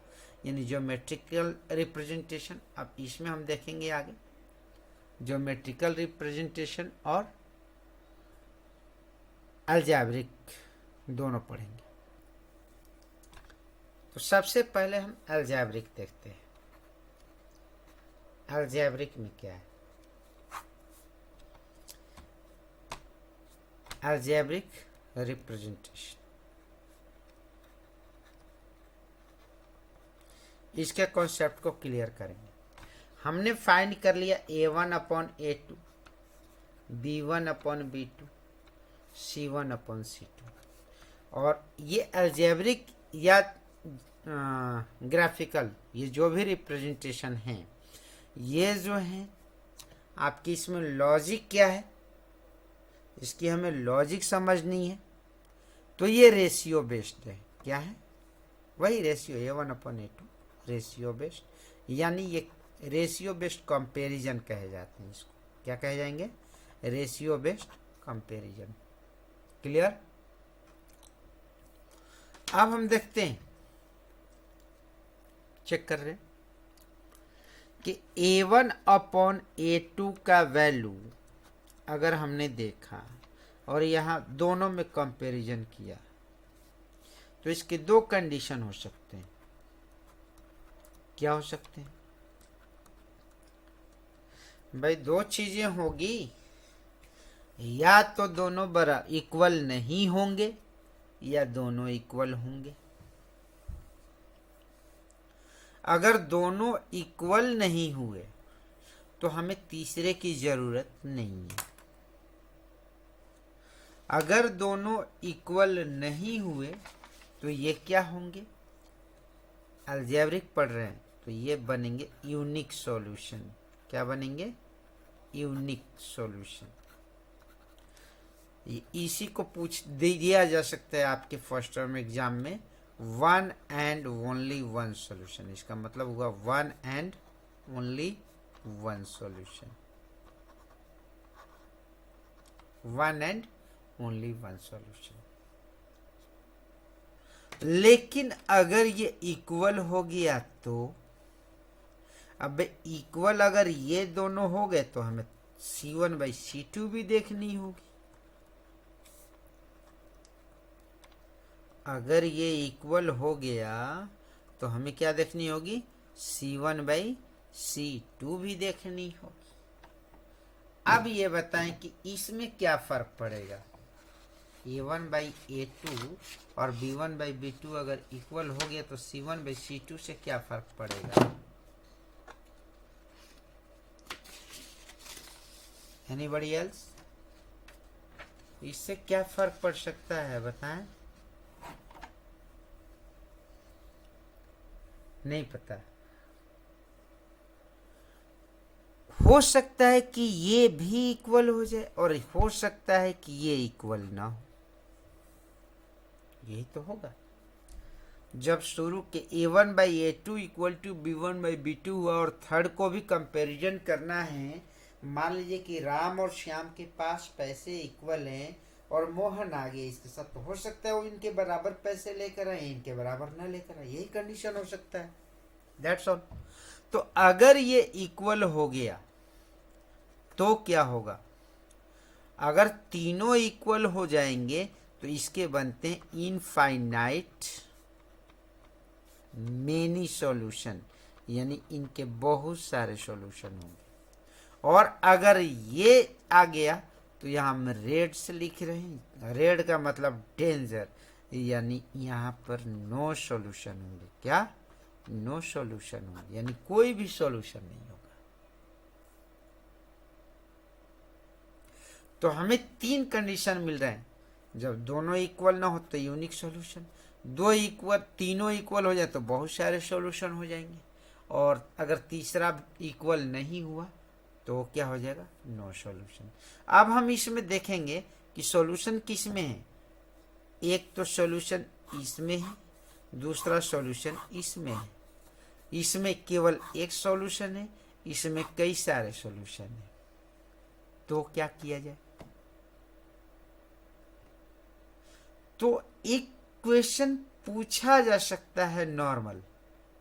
यानी ज्योमेट्रिकल रिप्रेजेंटेशन। अब इसमें हम देखेंगे आगे ज्योमेट्रिकल रिप्रेजेंटेशन और अलजेब्रिक दोनों पढ़ेंगे। तो सबसे पहले हम अलजेब्रिक देखते हैं। अलजेब्रिक में क्या है? अलजेब्रिक रिप्रेजेंटेशन, इसके कॉन्सेप्ट को क्लियर करेंगे। हमने फाइंड कर लिया A1 upon A2, B1 upon B2, C1 upon C2, और ये अलजेब्रिक या ग्राफिकल, ये जो भी रिप्रेजेंटेशन है, ये जो है आपकी, इसमें लॉजिक क्या है, इसकी हमें लॉजिक समझनी है। तो ये रेशियो बेस्ड है। क्या है? वही ratio, A1 upon A2 ratio based, यानी ये रेशियो बेस्ड कंपैरिजन कहे जाते हैं। इसको क्या कहे जाएंगे? Ratio based comparison. क्लियर? अब हम देखते हैं, चेक कर रहे हैं कि A1 अपॉन A2 का वैल्यू अगर हमने देखा और यहाँ दोनों में कंपैरिजन किया, तो इसके दो कंडीशन हो सकते हैं। क्या हो सकते हैं भाई? दो चीजें होगी, या तो दोनों बराबर इक्वल नहीं होंगे या दोनों इक्वल होंगे। अगर दोनों इक्वल नहीं हुए तो हमें तीसरे की जरूरत नहीं है। अगर दोनों इक्वल नहीं हुए तो ये क्या होंगे? अलजेब्रिक पढ़ रहे हैं तो ये बनेंगे यूनिक सॉल्यूशन। क्या बनेंगे? Unique solution. इसी को पूछ दिया जा सकता है आपके फर्स्ट टर्म एग्जाम में, one and only one solution. इसका मतलब हुआ one and only one solution, one and only one solution. लेकिन अगर ये इक्वल हो गया तो, अब इक्वल अगर ये दोनों हो गए तो हमें C1/C2 भी देखनी होगी। अगर ये इक्वल हो गया तो हमें क्या देखनी होगी, C1/C2 भी देखनी होगी। अब ये बताएं कि इसमें क्या फर्क पड़ेगा, A1/A2 और B1/B2 अगर इक्वल हो गया तो C1/C2 से क्या फर्क पड़ेगा? Anybody else? इससे क्या फर्क पड़ सकता है बताएं? नहीं पता। हो सकता है कि ये भी इक्वल हो जाए और हो सकता है कि ये इक्वल ना हो। यही तो होगा जब शुरू के A1/A2 इक्वल टू B1/B2 हुआ और थर्ड को भी कंपैरिजन करना है। मान लीजिए कि राम और श्याम के पास पैसे इक्वल हैं और मोहन आ गए इसके साथ, तो हो सकता है वो इनके बराबर पैसे लेकर आए, इनके बराबर ना लेकर आए, यही कंडीशन हो सकता है। That's all. तो अगर ये इक्वल हो गया तो क्या होगा, अगर तीनों इक्वल हो जाएंगे तो इसके बनते हैं इनफाइनाइट मेनी सॉल्यूशन, यानी इनके बहुत सारे सॉल्यूशन होंगे। और अगर ये आ गया तो यहाँ हम रेड से लिख रहे हैं, रेड का मतलब डेंजर, यानी यहाँ पर नो सॉल्यूशन होंगे। क्या? नो सॉल्यूशन होंगे, यानी कोई भी सॉल्यूशन नहीं होगा। तो हमें 3 कंडीशन मिल रहे हैं। जब दोनों इक्वल ना हो तो यूनिक सॉल्यूशन, तीनों इक्वल हो जाए तो बहुत सारे सॉल्यूशन हो जाएंगे, और अगर तीसरा इक्वल नहीं हुआ तो क्या हो जाएगा, नो सॉल्यूशन। अब हम इसमें देखेंगे कि सॉल्यूशन किस में है। एक तो सॉल्यूशन इसमें है, दूसरा सॉल्यूशन इसमें है। इसमें केवल एक सॉल्यूशन है, इसमें कई सारे सॉल्यूशन है। तो क्या किया जाए? तो एक क्वेश्चन पूछा जा सकता है, नॉर्मल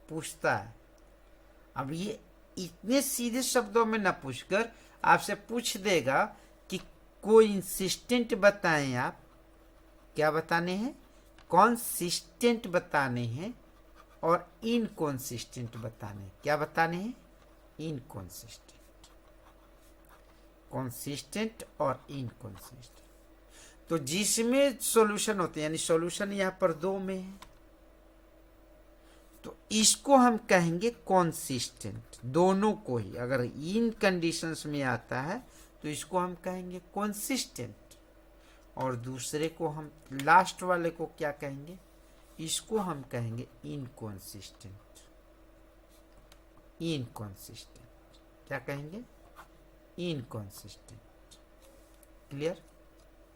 पूछता है। अब ये इतने सीधे शब्दों में ना पूछकर आपसे पूछ देगा कि कोइंसिस्टेंट बताएं। आप क्या बताने हैं? कॉन्सिस्टेंट बताने हैं और इनकॉन्सिस्टेंट बताने। क्या बताने हैं? इनकॉन्सिस्टेंट, कॉन्सिस्टेंट और इनकॉन्सिस्टेंट। तो जिसमें सॉल्यूशन होते हैं, यानी सॉल्यूशन यहां पर 2 में है, तो इसको हम कहेंगे कॉन्सिस्टेंट। दोनों को ही, अगर इन कंडीशंस में आता है तो इसको हम कहेंगे कॉन्सिस्टेंट, और दूसरे को हम, लास्ट वाले को क्या कहेंगे? इसको हम कहेंगे इनकॉन्सिस्टेंट। इनकॉन्सिस्टेंट क्या कहेंगे? इनकॉन्सिस्टेंट। क्लियर?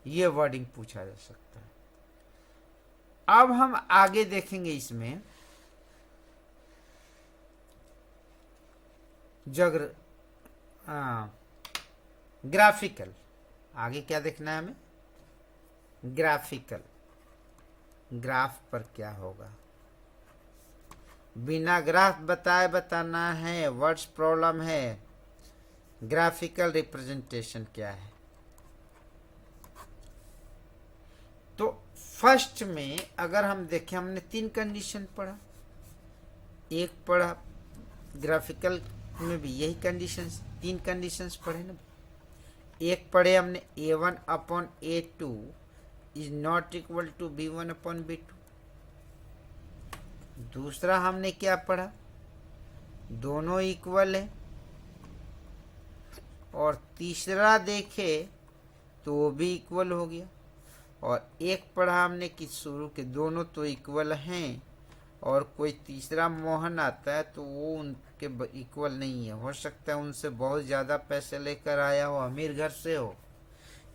ये वर्डिंग पूछा जा सकता है। अब हम आगे देखेंगे इसमें ग्राफिकल। आगे क्या देखना है हमें? ग्राफिकल। ग्राफ पर क्या होगा? बिना ग्राफ बताए बताना है, वर्ड्स प्रॉब्लम है। ग्राफिकल रिप्रेजेंटेशन क्या है? तो फर्स्ट में अगर हम देखें, हमने 3 कंडीशन पढ़ा। एक पढ़ा ग्राफिकल में भी यही कंडीशन, 3 कंडीशंस पढ़े ना। एक पढ़े हमने A1/A2 is not equal to B1/B2। दूसरा हमने क्या पढ़ा? दोनों इक्वल है। और तीसरा देखे तो वो भी इक्वल हो गया। और एक पढ़ा हमने कि शुरू के दोनों तो इक्वल हैं, और कोई तीसरा मोहन आता है तो वो उनके इक्वल नहीं है। हो सकता है उनसे बहुत ज़्यादा पैसे लेकर आया हो, अमीर घर से हो,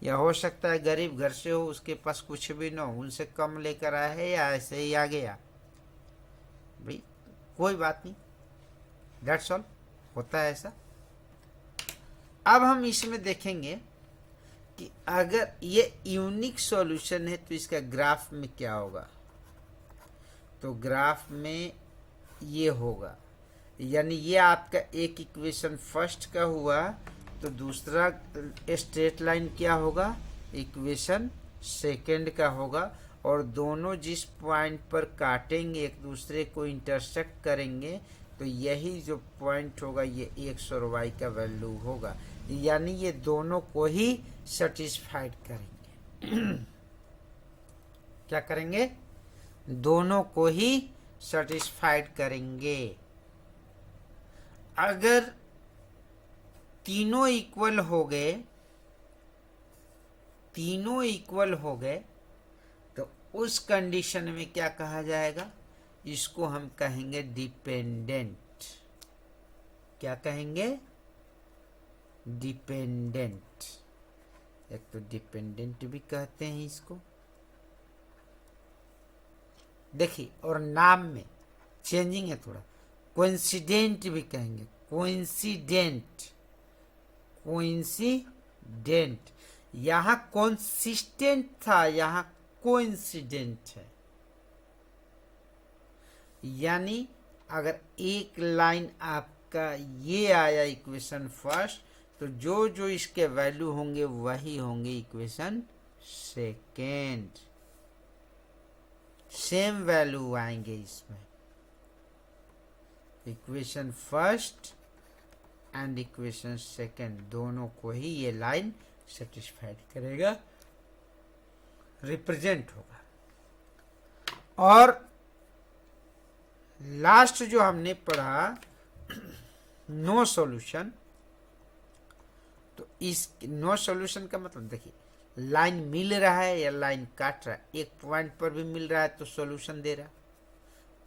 या हो सकता है गरीब घर से हो, उसके पास कुछ भी ना हो, उनसे कम लेकर आया है या ऐसे ही आ गया। भाई कोई बात नहीं, दैट्स ऑल, होता है ऐसा। अब हम इसमें देखेंगे कि अगर ये यूनिक सॉल्यूशन है तो इसका ग्राफ में क्या होगा। तो ग्राफ में ये होगा, यानी ये आपका एक इक्वेशन फर्स्ट का हुआ, तो दूसरा स्ट्रेट लाइन क्या होगा, इक्वेशन सेकंड का होगा। और दोनों जिस पॉइंट पर काटेंगे, एक दूसरे को इंटरसेक्ट करेंगे, तो यही जो पॉइंट होगा ये एक्स और वाई का वैल्यू होगा, यानी ये दोनों को ही सेटिस्फाइड करेंगे। क्या करेंगे, दोनों को ही सेटिस्फाइड करेंगे। अगर तीनों इक्वल हो गए, तीनों इक्वल हो गए, तो उस कंडीशन में क्या कहा जाएगा, इसको हम कहेंगे डिपेंडेंट। क्या कहेंगे, डिपेंडेंट। एक तो डिपेंडेंट भी कहते हैं इसको, देखिए, और नाम में चेंजिंग है थोड़ा, कोइंसिडेंट भी कहेंगे, कोइंसिडेंट, कोइंसिडेंट। यहां कॉन्सिस्टेंट था, यहां कोइंसिडेंट है। यानी अगर एक लाइन आपका ये आया इक्वेशन फर्स्ट, तो जो जो इसके वैल्यू होंगे वही होंगे इक्वेशन सेकेंड, सेम वैल्यू आएंगे इसमें। Equation first and equation second दोनों को ही ये लाइन सेटिस्फाइड करेगा, रिप्रेजेंट होगा। और लास्ट जो हमने पढ़ा नो सॉल्यूशन, तो इस नो सॉल्यूशन का मतलब देखिए, लाइन मिल रहा है या लाइन काट रहा है, एक पॉइंट पर भी मिल रहा है तो सॉल्यूशन दे रहा है,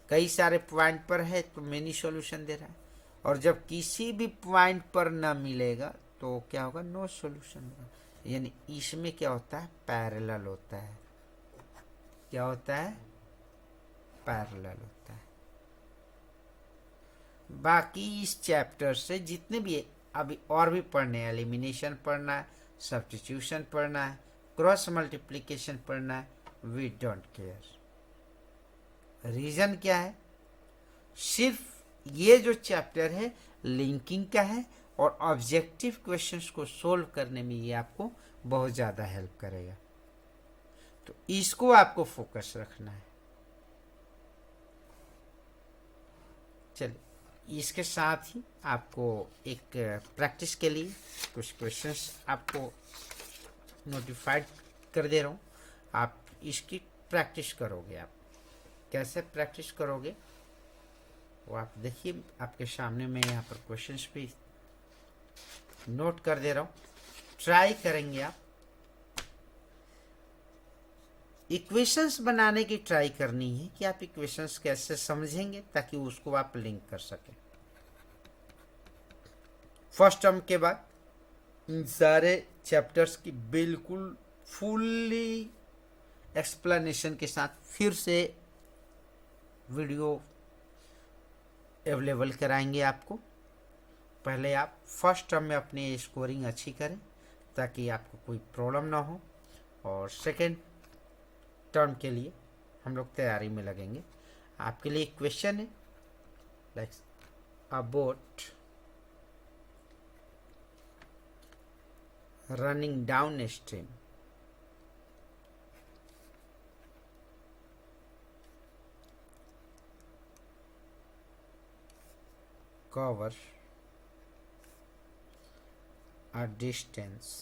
कई सारे पॉइंट पर है तो मेनी सॉल्यूशन दे रहा है, और जब किसी भी पॉइंट पर ना मिलेगा तो क्या होगा, नो सॉल्यूशन होगा। यानी इसमें क्या होता है, पैरेलल होता है। क्या होता है, पैरेलल होता है। बाकी इस चैप्टर से जितने भी अभी और भी पढ़ने हैं, एलिमिनेशन पढ़ना है, सब्स्टिट्यूशन पढ़ना है, क्रॉस मल्टीप्लिकेशन पढ़ना है, वी डोंट केयर। रीजन क्या है, सिर्फ ये जो चैप्टर है लिंकिंग का है, और ऑब्जेक्टिव क्वेश्चंस को सोल्व करने में ये आपको बहुत ज़्यादा हेल्प करेगा, तो इसको आपको फोकस रखना है। चलिए, इसके साथ ही आपको एक प्रैक्टिस के लिए कुछ क्वेश्चंस आपको नोटिफाइड कर दे रहा हूँ, आप इसकी प्रैक्टिस करोगे। आप कैसे प्रैक्टिस करोगे वो आप देखिए, आपके सामने मैं यहाँ पर क्वेश्चंस भी नोट कर दे रहा हूँ, ट्राई करेंगे आप। इक्वेशंस बनाने की ट्राई करनी है कि आप इक्वेशंस कैसे समझेंगे ताकि उसको आप लिंक कर सकें। फर्स्ट टर्म के बाद इन सारे चैप्टर्स की बिल्कुल फुल्ली एक्सप्लेनेशन के साथ फिर से वीडियो अवेलेबल कराएंगे आपको। पहले आप फर्स्ट टर्म में अपनी स्कोरिंग अच्छी करें ताकि आपको कोई प्रॉब्लम ना हो, और सेकेंड टर्म के लिए हम लोग तैयारी में लगेंगे। आपके लिए एक क्वेश्चन है, like about running down stream, cover a distance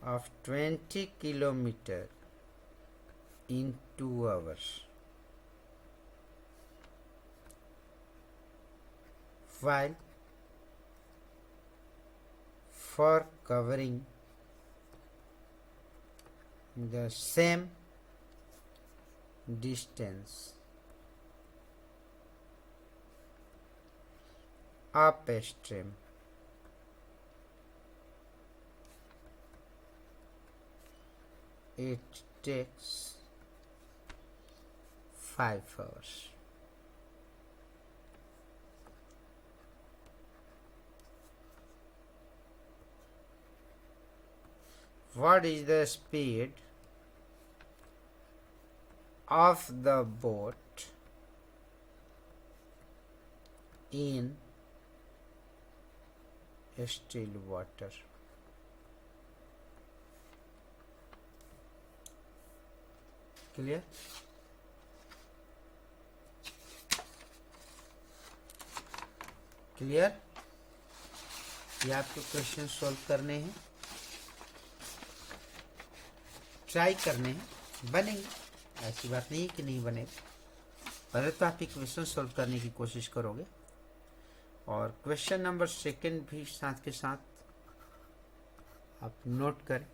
of 20 kilometer in 2 hours, while for covering the same distance upstream it takes 5 hours. What is the speed of the boat in still water. Clear? Clear? ये आपको question solve करने हैं, try करने हैं, बनेंगे, ऐसी बात नहीं है कि नहीं बनेगा। पहले तो आप इक्वेशन सॉल्व करने की कोशिश करोगे और क्वेश्चन नंबर सेकंड भी साथ के साथ आप नोट करें।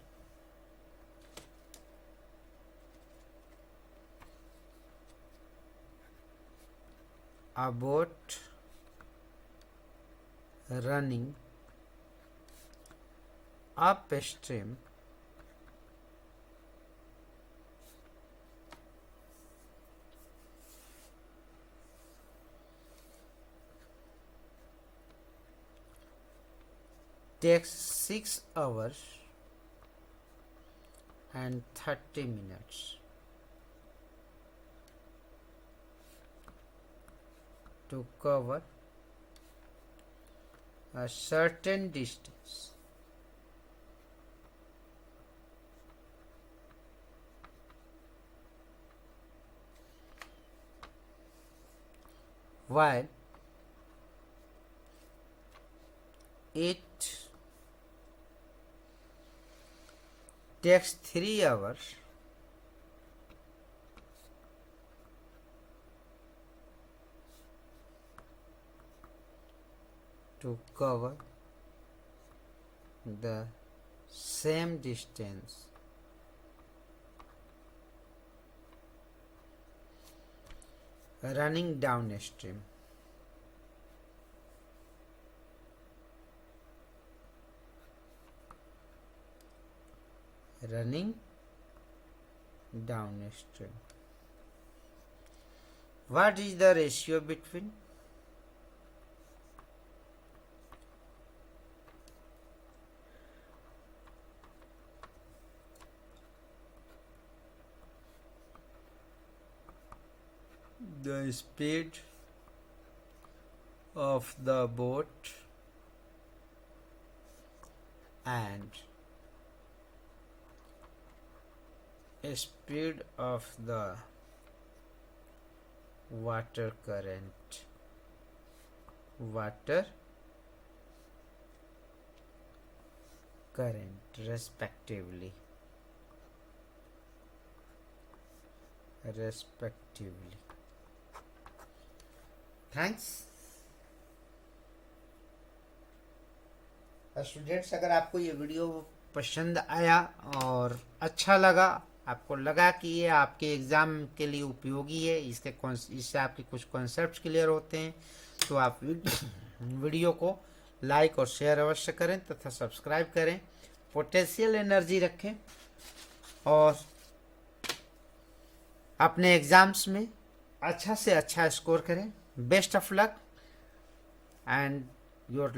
A boat running upstream takes 6 hours and 30 minutes to cover a certain distance. While it takes 3 hours to cover the same distance running downstream. Running downstream. What is the ratio between the speed of the boat and speed of the water current respectively. Thanks students. अगर आपको ये video पसंद आया और अच्छा लगा, आपको लगा कि ये आपके एग्ज़ाम के लिए उपयोगी है, इससे आपके कुछ कॉन्सेप्ट्स क्लियर होते हैं, तो आप वीडियो को लाइक और शेयर अवश्य करें तथा सब्सक्राइब करें। पोटेंशियल एनर्जी रखें और अपने एग्ज़ाम्स में अच्छा से अच्छा स्कोर करें। Best of luck and your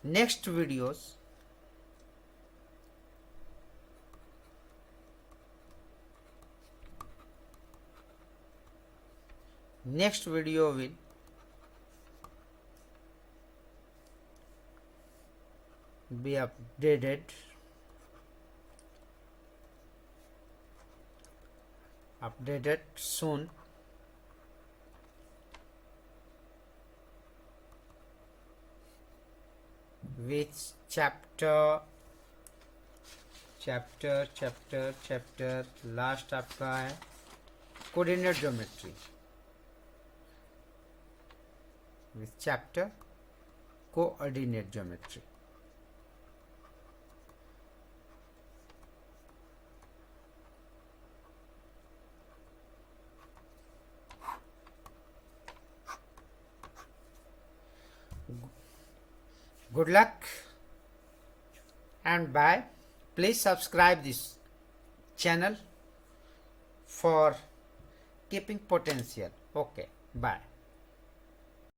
next videos next video will be updated soon with chapter last आपका है coordinate geometry with chapter coordinate geometry. Good luck and bye. Please subscribe this channel for keeping potential. Okay, bye.